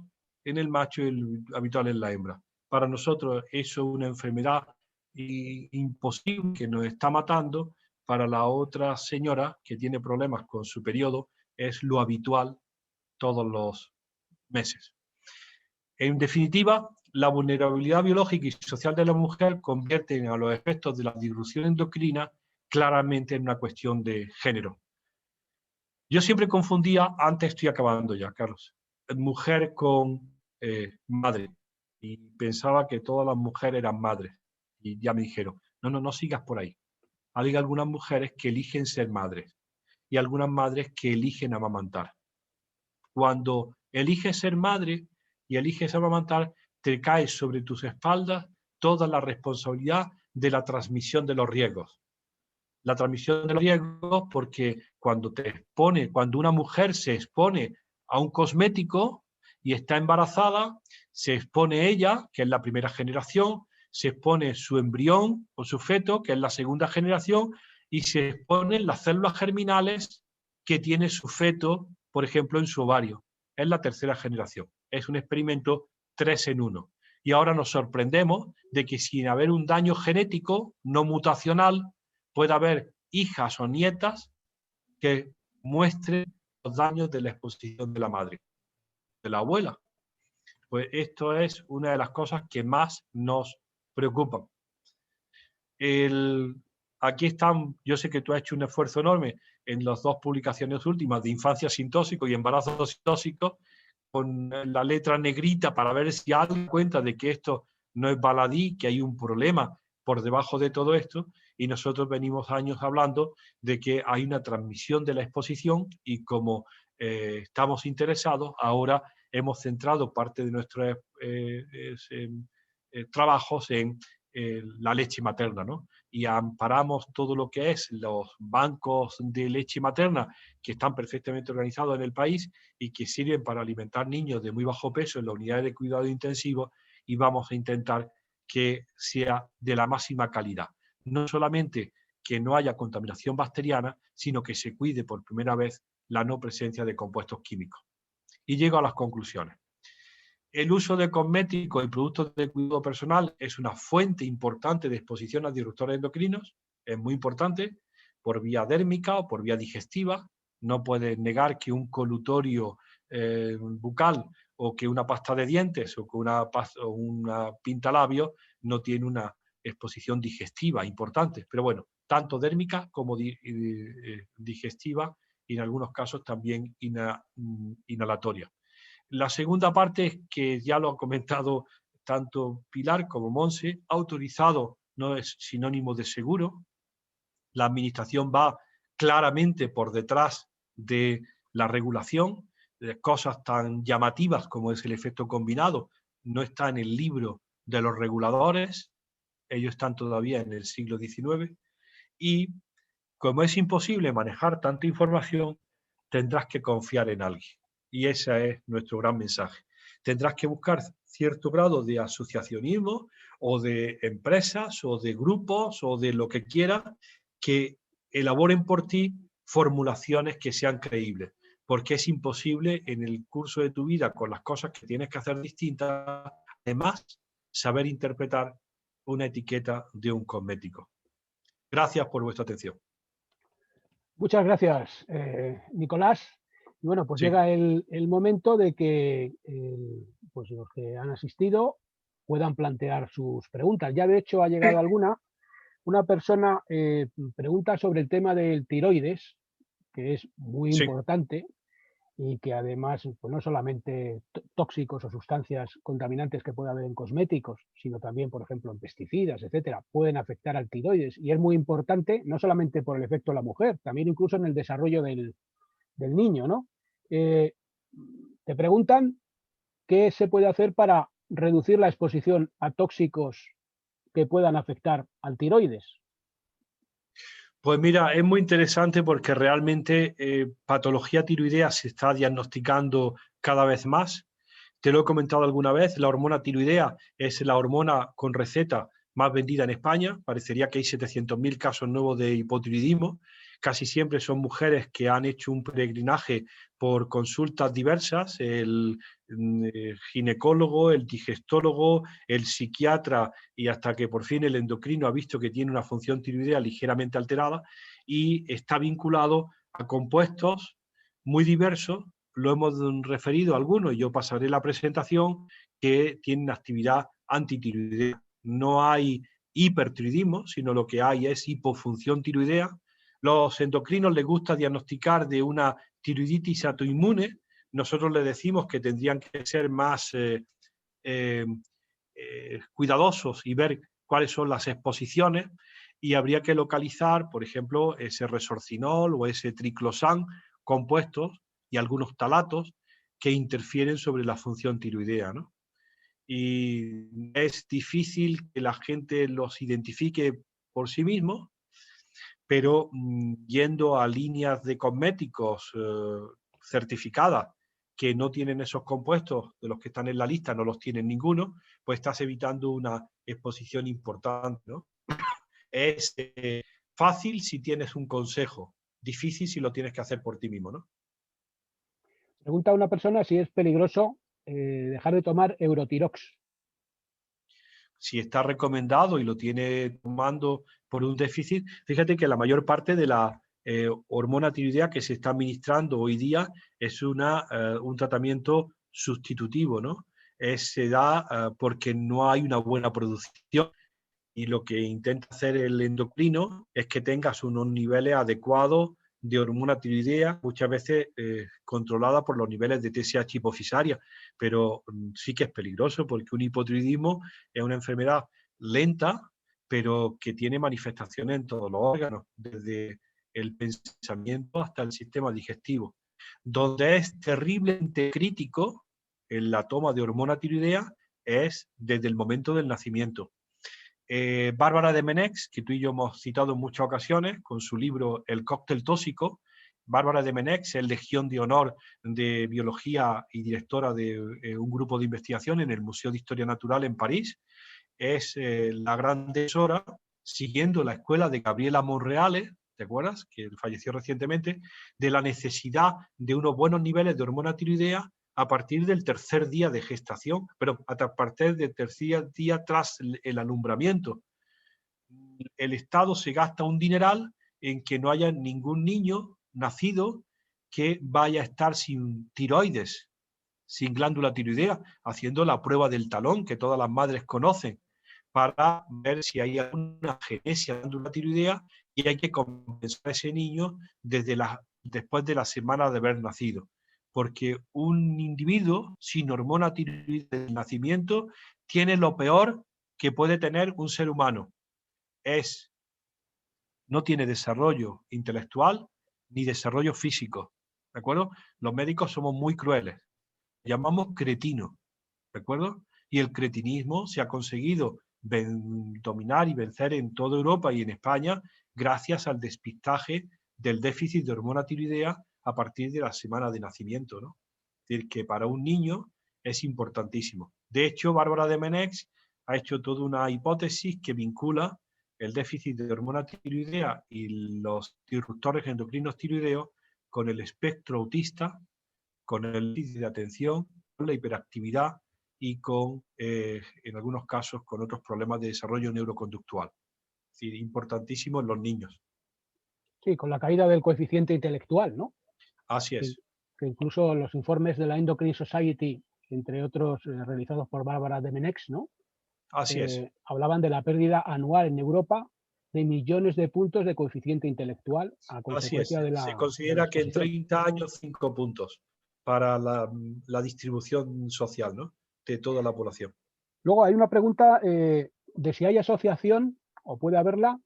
en el macho y el habitual en la hembra. Para nosotros eso es una enfermedad imposible que nos está matando. Para la otra señora que tiene problemas con su periodo es lo habitual todos los meses. En definitiva, la vulnerabilidad biológica y social de la mujer convierten a los efectos de la disrupción endocrina claramente en una cuestión de género. Yo siempre confundía, antes estoy acabando ya, Carlos, mujer con madre, y pensaba que todas las mujeres eran madres, y ya me dijeron, no sigas por ahí. Hay algunas mujeres que eligen ser madres y algunas madres que eligen amamantar. Cuando eliges ser madre y eliges amamantar, te cae sobre tus espaldas toda la responsabilidad de la transmisión de los riesgos. La transmisión de los riesgos porque cuando una mujer se expone a un cosmético y está embarazada, se expone ella, que es la primera generación, se expone su embrión o su feto, que es la segunda generación, y se exponen las células germinales, que tiene su feto, por ejemplo, en su ovario. Es la tercera generación. Es un experimento 3 en 1. Y ahora nos sorprendemos de que sin haber un daño genético no mutacional, pueda haber hijas o nietas que muestren los daños de la exposición de la madre, de la abuela. Pues esto es una de las cosas que más nos preocupan. Aquí están, yo sé que tú has hecho un esfuerzo enorme en las 2 publicaciones últimas de infancia sin tóxico y embarazo sin tóxico, con la letra negrita para ver si alguien cuenta de que esto no es baladí, que hay un problema por debajo de todo esto, y nosotros venimos años hablando de que hay una transmisión de la exposición y como estamos interesados, ahora hemos centrado parte de nuestros trabajos en la leche materna, ¿no? Y amparamos todo lo que es los bancos de leche materna que están perfectamente organizados en el país y que sirven para alimentar niños de muy bajo peso en las unidades de cuidado intensivo, y vamos a intentar que sea de la máxima calidad. No solamente que no haya contaminación bacteriana, sino que se cuide por primera vez la no presencia de compuestos químicos. Y llego a las conclusiones. El uso de cosméticos y productos de cuidado personal es una fuente importante de exposición a disruptores endocrinos, es muy importante, por vía dérmica o por vía digestiva. No puedes negar que un colutorio bucal o que una pasta de dientes o que una pintalabio no tiene una exposición digestiva importante, pero bueno, tanto dérmica como digestiva y en algunos casos también inhalatoria. La segunda parte, que ya lo ha comentado tanto Pilar como Monse, autorizado no es sinónimo de seguro. La administración va claramente por detrás de la regulación. De cosas tan llamativas como es el efecto combinado no está en el libro de los reguladores. Ellos están todavía en el siglo XIX. Y como es imposible manejar tanta información, tendrás que confiar en alguien. Y ese es nuestro gran mensaje. Tendrás que buscar cierto grado de asociacionismo o de empresas o de grupos o de lo que quieras que elaboren por ti formulaciones que sean creíbles, porque es imposible en el curso de tu vida, con las cosas que tienes que hacer distintas, además saber interpretar una etiqueta de un cosmético. Gracias por vuestra atención. Muchas gracias, Nicolás. Y bueno, pues Sí. llega el momento de que pues los que han asistido puedan plantear sus preguntas. Ya de hecho ha llegado alguna. Una persona pregunta sobre el tema del tiroides, que es muy Sí. importante y que además pues no solamente tóxicos o sustancias contaminantes que puede haber en cosméticos, sino también, por ejemplo, en pesticidas, etcétera, pueden afectar al tiroides. Y es muy importante, no solamente por el efecto de la mujer, también incluso en el desarrollo del niño, ¿no? Te preguntan qué se puede hacer para reducir la exposición a tóxicos que puedan afectar al tiroides. Pues mira, es muy interesante porque realmente patología tiroidea se está diagnosticando cada vez más. Te lo he comentado alguna vez, la hormona tiroidea es la hormona con receta más vendida en España. Parecería que hay 700.000 casos nuevos de hipotiroidismo. Casi siempre son mujeres que han hecho un peregrinaje por consultas diversas, el ginecólogo, el digestólogo, el psiquiatra, y hasta que por fin el endocrino ha visto que tiene una función tiroidea ligeramente alterada y está vinculado a compuestos muy diversos. Lo hemos referido a algunos y yo pasaré la presentación, que tienen actividad antitiroidea. No hay hipertiroidismo, sino lo que hay es hipofunción tiroidea. Los endocrinos les gusta diagnosticar de una tiroiditis autoinmune. Nosotros les decimos que tendrían que ser más cuidadosos y ver cuáles son las exposiciones, y habría que localizar, por ejemplo, ese resorcinol o ese triclosan, compuestos y algunos talatos que interfieren sobre la función tiroidea, ¿no? Y es difícil que la gente los identifique por sí mismos, pero yendo a líneas de cosméticos certificadas que no tienen esos compuestos, de los que están en la lista no los tienen ninguno, pues estás evitando una exposición importante, ¿no? Es fácil si tienes un consejo difícil si lo tienes que hacer por ti mismo, ¿no? Pregunta a una persona si es peligroso dejar de tomar Eurotirox. Si está recomendado y lo tiene tomando por un déficit, fíjate que la mayor parte de la hormona tiroidea que se está administrando hoy día es un tratamiento sustitutivo, ¿no? Se da porque no hay una buena producción y lo que intenta hacer el endocrino es que tengas unos niveles adecuados de hormona tiroidea, muchas veces controlada por los niveles de TSH hipofisaria, pero sí que es peligroso porque un hipotiroidismo es una enfermedad lenta, pero que tiene manifestaciones en todos los órganos, desde el pensamiento hasta el sistema digestivo, donde es terriblemente crítico en la toma de hormona tiroidea es desde el momento del nacimiento. Bárbara de Menex, que tú y yo hemos citado en muchas ocasiones, con su libro El cóctel tóxico. Bárbara de Menex es Legión de Honor de Biología y directora de un grupo de investigación en el Museo de Historia Natural en París. Es la gran tesora, siguiendo la escuela de Gabriela Monreale, ¿te acuerdas? Que falleció recientemente, de la necesidad de unos buenos niveles de hormona tiroidea a partir del tercer día de gestación, pero a partir del tercer día tras el alumbramiento. El Estado se gasta un dineral en que no haya ningún niño nacido que vaya a estar sin tiroides, sin glándula tiroidea, haciendo la prueba del talón que todas las madres conocen para ver si hay alguna genesia de glándula tiroidea y hay que compensar a ese niño después de la semana de haber nacido. Porque un individuo sin hormona tiroidea del nacimiento tiene lo peor que puede tener un ser humano. No tiene desarrollo intelectual ni desarrollo físico. ¿De acuerdo? Los médicos somos muy crueles. Llamamos cretino. ¿De acuerdo? Y el cretinismo se ha conseguido dominar y vencer en toda Europa y en España gracias al despistaje del déficit de hormona tiroidea a partir de la semana de nacimiento, ¿no? Es decir, que para un niño es importantísimo. De hecho, Bárbara de Menex ha hecho toda una hipótesis que vincula el déficit de hormona tiroidea y los disruptores endocrinos tiroideos con el espectro autista, con el déficit de atención, con la hiperactividad y con, en algunos casos, con otros problemas de desarrollo neuroconductual. Es decir, importantísimo en los niños. Sí, con la caída del coeficiente intelectual, ¿no? Así es. Que incluso los informes de la Endocrine Society, entre otros realizados por Bárbara de Menex, ¿no? Así es. Hablaban de la pérdida anual en Europa de millones de puntos de coeficiente intelectual a consecuencia de la Se considera que en 30 años 5 puntos para la distribución social, ¿no?, de toda la población. Luego hay una pregunta de si hay asociación, o puede haberla,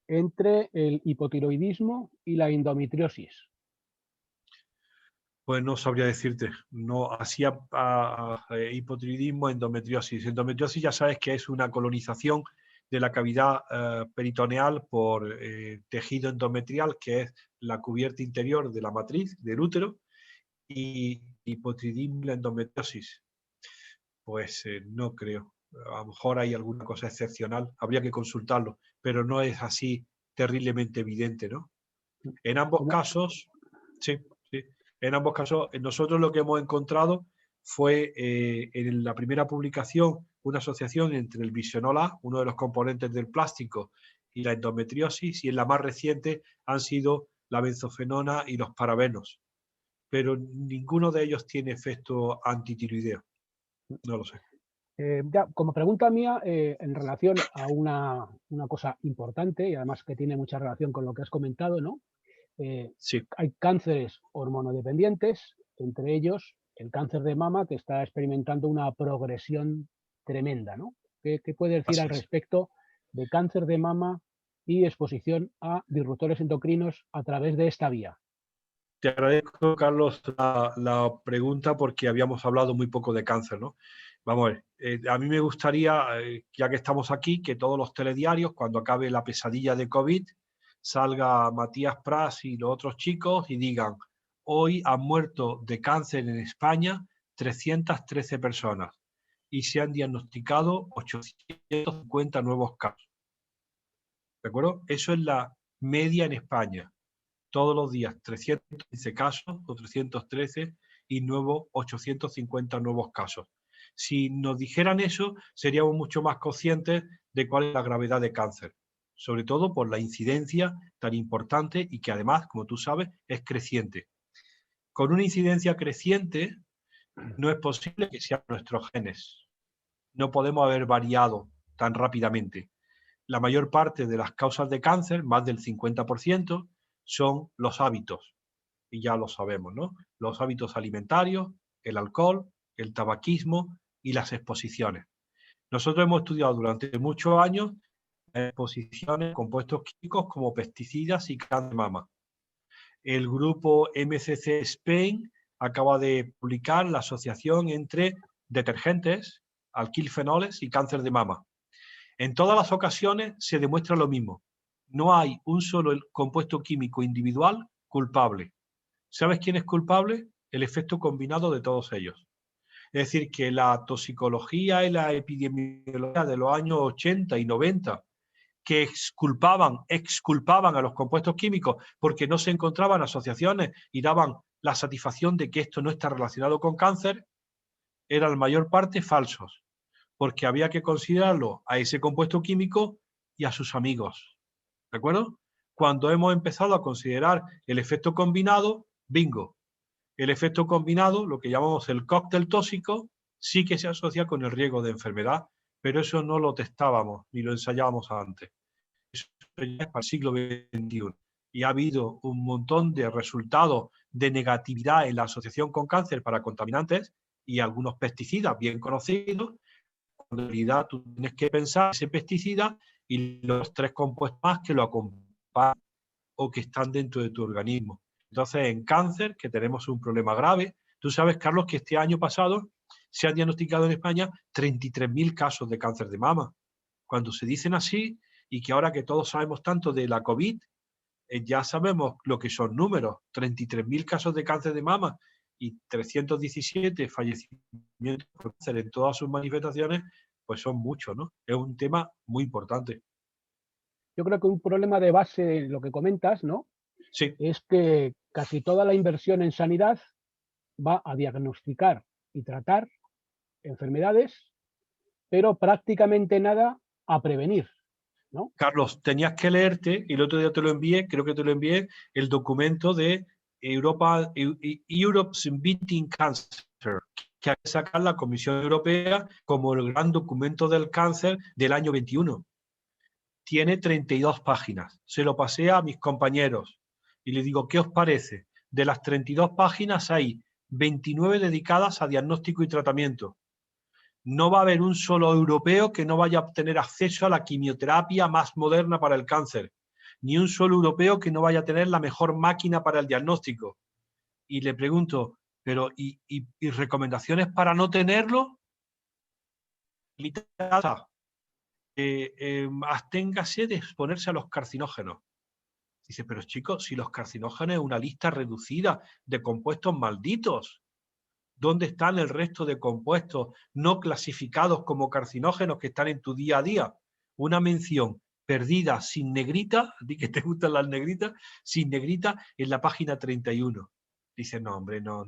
entre el hipotiroidismo y la endometriosis. Pues no sabría decirte, no hacía hipotiroidismo, endometriosis. Endometriosis ya sabes que es una colonización de la cavidad peritoneal por tejido endometrial, que es la cubierta interior de la matriz del útero, y hipotiroidismo y la endometriosis. Pues no creo. A lo mejor hay alguna cosa excepcional, habría que consultarlo, pero no es así terriblemente evidente, ¿no? En ambos casos, sí. En ambos casos, nosotros lo que hemos encontrado fue en la primera publicación una asociación entre el bisoñol A, uno de los componentes del plástico, y la endometriosis, y en la más reciente han sido la benzofenona y los parabenos. Pero ninguno de ellos tiene efecto antitiroideo. No lo sé. Ya, como pregunta mía, en relación a una cosa importante y además que tiene mucha relación con lo que has comentado, ¿no? Sí. Hay cánceres hormonodependientes, entre ellos el cáncer de mama, que está experimentando una progresión tremenda, ¿no? ¿Qué puede decir al respecto de cáncer de mama y exposición a disruptores endocrinos a través de esta vía? Te agradezco, Carlos, la pregunta porque habíamos hablado muy poco de cáncer, ¿no? Vamos a ver, a mí me gustaría, ya que estamos aquí, que todos los telediarios, cuando acabe la pesadilla de COVID, salga Matías Prats y los otros chicos y digan: hoy han muerto de cáncer en España 313 personas y se han diagnosticado 850 nuevos casos. ¿De acuerdo? Eso es la media en España. todos los días 315 casos o 313 y nuevos 850 nuevos casos. Si nos dijeran eso, seríamos mucho más conscientes de cuál es la gravedad de cáncer, sobre todo por la incidencia tan importante y que además, como tú sabes, es creciente. Con una incidencia creciente no es posible que sean nuestros genes. No podemos haber variado tan rápidamente. La mayor parte de las causas de cáncer, más del 50%, son los hábitos. Y ya lo sabemos, ¿no? Los hábitos alimentarios, el alcohol, el tabaquismo y las exposiciones. Nosotros hemos estudiado durante muchos años exposiciones a compuestos químicos como pesticidas y cáncer de mama. El grupo MCC Spain acaba de publicar la asociación entre detergentes, alquilfenoles y cáncer de mama. En todas las ocasiones se demuestra lo mismo. No hay un solo compuesto químico individual culpable. ¿Sabes quién es culpable? El efecto combinado de todos ellos. Es decir, que la toxicología y la epidemiología de los años 80 y 90, que exculpaban a los compuestos químicos porque no se encontraban asociaciones y daban la satisfacción de que esto no está relacionado con cáncer, eran en mayor parte falsos, porque había que considerarlo a ese compuesto químico y a sus amigos. ¿De acuerdo? Cuando hemos empezado a considerar el efecto combinado, bingo. El efecto combinado, lo que llamamos el cóctel tóxico, sí que se asocia con el riesgo de enfermedad, pero eso no lo testábamos ni lo ensayábamos antes. Eso ya es para el siglo XXI. Y ha habido un montón de resultados de negatividad en la asociación con cáncer para contaminantes y algunos pesticidas bien conocidos. En realidad tú tienes que pensar ese pesticida y los 3 compuestos más que lo acompañan o que están dentro de tu organismo. Entonces, en cáncer, que tenemos un problema grave, tú sabes, Carlos, que este año pasado se han diagnosticado en España 33.000 casos de cáncer de mama. Cuando se dicen así, y que ahora que todos sabemos tanto de la COVID, ya sabemos lo que son números, 33.000 casos de cáncer de mama y 317 fallecimientos por cáncer en todas sus manifestaciones, pues son muchos, ¿no? Es un tema muy importante. Yo creo que un problema de base de lo que comentas, ¿no? Sí. Es que casi toda la inversión en sanidad va a diagnosticar y tratar enfermedades, pero prácticamente nada a prevenir, ¿no? Carlos, tenías que leerte, y el otro día te lo envié, creo que te lo envié, el documento de Europe's Beating Cancer, que hay que sacar la Comisión Europea como el gran documento del cáncer del año 21. Tiene 32 páginas. Se lo pasé a mis compañeros y les digo, ¿qué os parece? De las 32 páginas hay 29 dedicadas a diagnóstico y tratamiento. No va a haber un solo europeo que no vaya a tener acceso a la quimioterapia más moderna para el cáncer, ni un solo europeo que no vaya a tener la mejor máquina para el diagnóstico. Y le pregunto, pero ¿y recomendaciones para no tenerlo? Absténgase de exponerse a los carcinógenos. Dice, pero chicos, si los carcinógenos es una lista reducida de compuestos malditos, ¿dónde están el resto de compuestos no clasificados como carcinógenos que están en tu día a día? Una mención perdida sin negrita, a ti que te gustan las negritas, sin negrita en la página 31. Dice, no, hombre, no.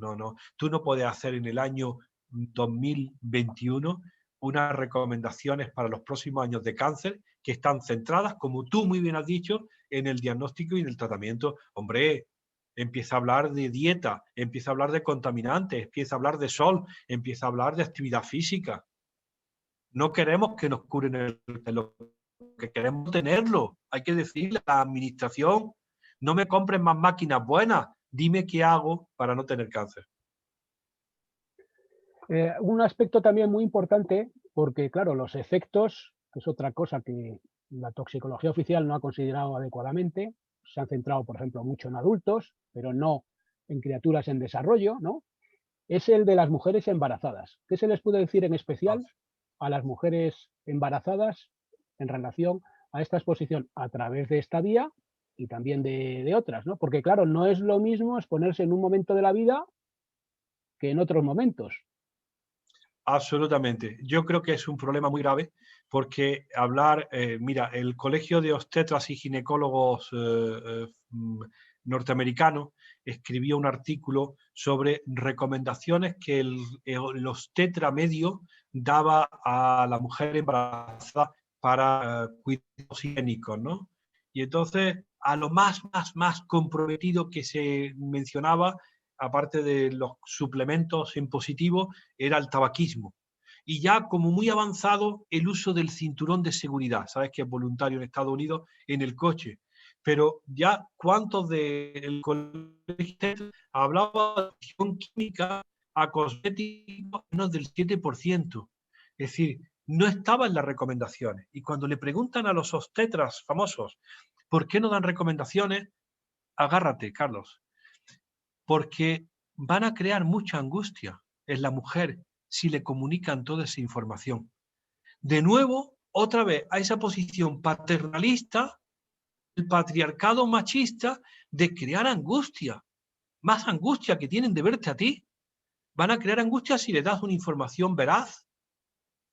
Tú no puedes hacer en el año 2021 unas recomendaciones para los próximos años de cáncer que están centradas, como tú muy bien has dicho, en el diagnóstico y en el tratamiento. Hombre, empieza a hablar de dieta, empieza a hablar de contaminantes, empieza a hablar de sol, empieza a hablar de actividad física. No queremos que nos curen el pelo, que queremos tenerlo. Hay que decirle a la administración, no me compren más máquinas buenas, dime qué hago para no tener cáncer. Un aspecto también muy importante, porque claro, los efectos, que es otra cosa que la toxicología oficial no ha considerado adecuadamente, se han centrado, por ejemplo, mucho en adultos, pero no en criaturas en desarrollo, ¿no? Es el de las mujeres embarazadas. ¿Qué se les puede decir en especial a las mujeres embarazadas en relación a esta exposición a través de esta vía y también de otras, ¿no? Porque claro, no es lo mismo exponerse en un momento de la vida que en otros momentos. Absolutamente. Yo creo que es un problema muy grave porque hablar, mira, el Colegio de Obstetras y Ginecólogos norteamericano, escribió un artículo sobre recomendaciones que el obstetra medio daba a la mujer embarazada para cuidados higiénicos, ¿no? Y entonces, a lo más comprometido que se mencionaba, aparte de los suplementos en positivo, era el tabaquismo. Y ya como muy avanzado el uso del cinturón de seguridad, sabes que es voluntario en Estados Unidos, en el coche. Pero ya cuántos del colegio hablaba de acción química a cosméticos menos del 7%. Es decir, no estaba en las recomendaciones. Y cuando le preguntan a los obstetras famosos por qué no dan recomendaciones, agárrate, Carlos, porque van a crear mucha angustia en la mujer si le comunican toda esa información. De nuevo, otra vez, a esa posición paternalista, el patriarcado machista, de crear angustia, más angustia que tienen de verte a ti. Van a crear angustia si le das una información veraz.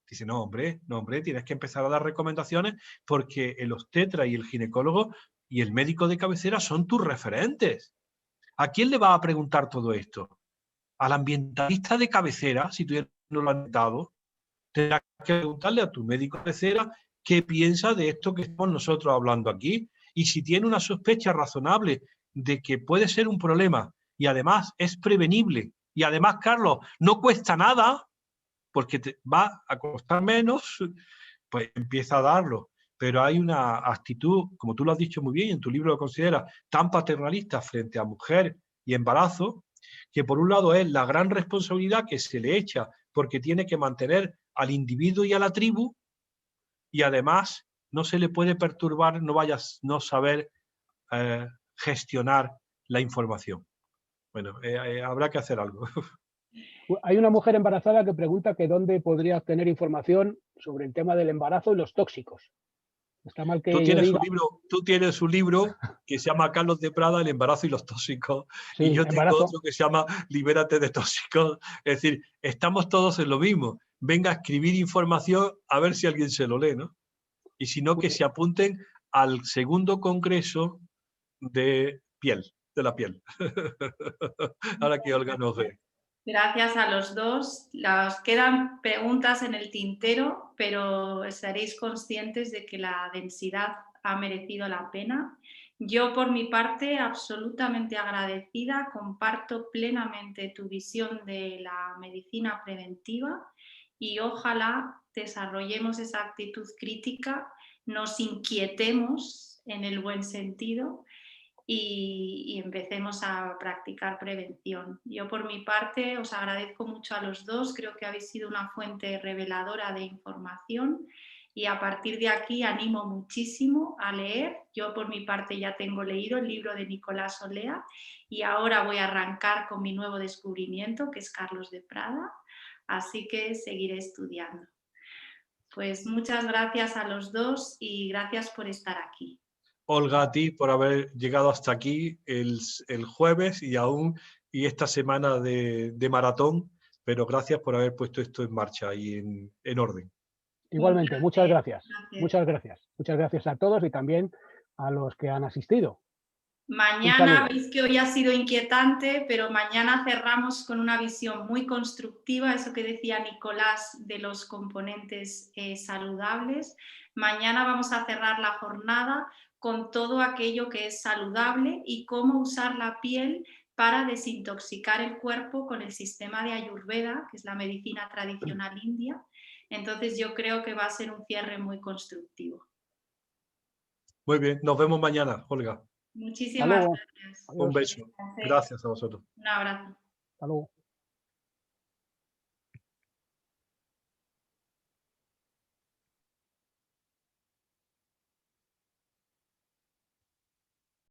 Dice, no, hombre, tienes que empezar a dar recomendaciones porque el obstetra y el ginecólogo y el médico de cabecera son tus referentes. ¿A quién le va a preguntar todo esto? Al ambientalista de cabecera, si tú no lo has dado, tendrás que preguntarle a tu médico de cabecera qué piensa de esto que estamos nosotros hablando aquí. Y si tiene una sospecha razonable de que puede ser un problema y además es prevenible y además, Carlos, no cuesta nada, porque te va a costar menos, pues empieza a darlo. Pero hay una actitud, como tú lo has dicho muy bien, en tu libro lo consideras, tan paternalista frente a mujer y embarazo, que por un lado es la gran responsabilidad que se le echa porque tiene que mantener al individuo y a la tribu, y además no se le puede perturbar, no saber gestionar la información. Bueno, habrá que hacer algo. Hay una mujer embarazada que pregunta que dónde podría obtener información sobre el tema del embarazo y los tóxicos. Está mal que Tú yo tienes diga... un libro que se llama Carlos de Prada, El embarazo y los tóxicos, y Sí, yo tengo embarazo. otro que se llama Libérate de tóxicos. Es decir, estamos todos en lo mismo. Venga a escribir información a ver si alguien se lo lee, ¿no? Y si no, que se apunten al segundo congreso de la piel. Ahora que Olga nos ve. Gracias a los dos. Os quedan preguntas en el tintero, pero estaréis conscientes de que la densidad ha merecido la pena. Yo, por mi parte, absolutamente agradecida, comparto plenamente tu visión de la medicina preventiva y ojalá desarrollemos esa actitud crítica, nos inquietemos en el buen sentido y empecemos a practicar prevención. Yo por mi parte os agradezco mucho a los dos, creo que habéis sido una fuente reveladora de información y a partir de aquí animo muchísimo a leer. Yo por mi parte ya tengo leído el libro de Nicolás Olea y ahora voy a arrancar con mi nuevo descubrimiento, que es Carlos de Prada, así que seguiré estudiando. Pues muchas gracias a los dos y gracias por estar aquí. Olga, a ti por haber llegado hasta aquí el jueves y esta semana de maratón, pero gracias por haber puesto esto en marcha y en orden. Igualmente, muchas gracias. Gracias. Muchas gracias. Muchas gracias a todos y también a los que han asistido. Mañana, veis que hoy ha sido inquietante, pero mañana cerramos con una visión muy constructiva, eso que decía Nicolás de los componentes saludables. Mañana vamos a cerrar la jornada con todo aquello que es saludable y cómo usar la piel para desintoxicar el cuerpo con el sistema de Ayurveda, que es la medicina tradicional india. Entonces yo creo que va a ser un cierre muy constructivo. Muy bien, nos vemos mañana, Olga. Muchísimas gracias. Un beso. Gracias a vosotros. Un abrazo. Hasta luego.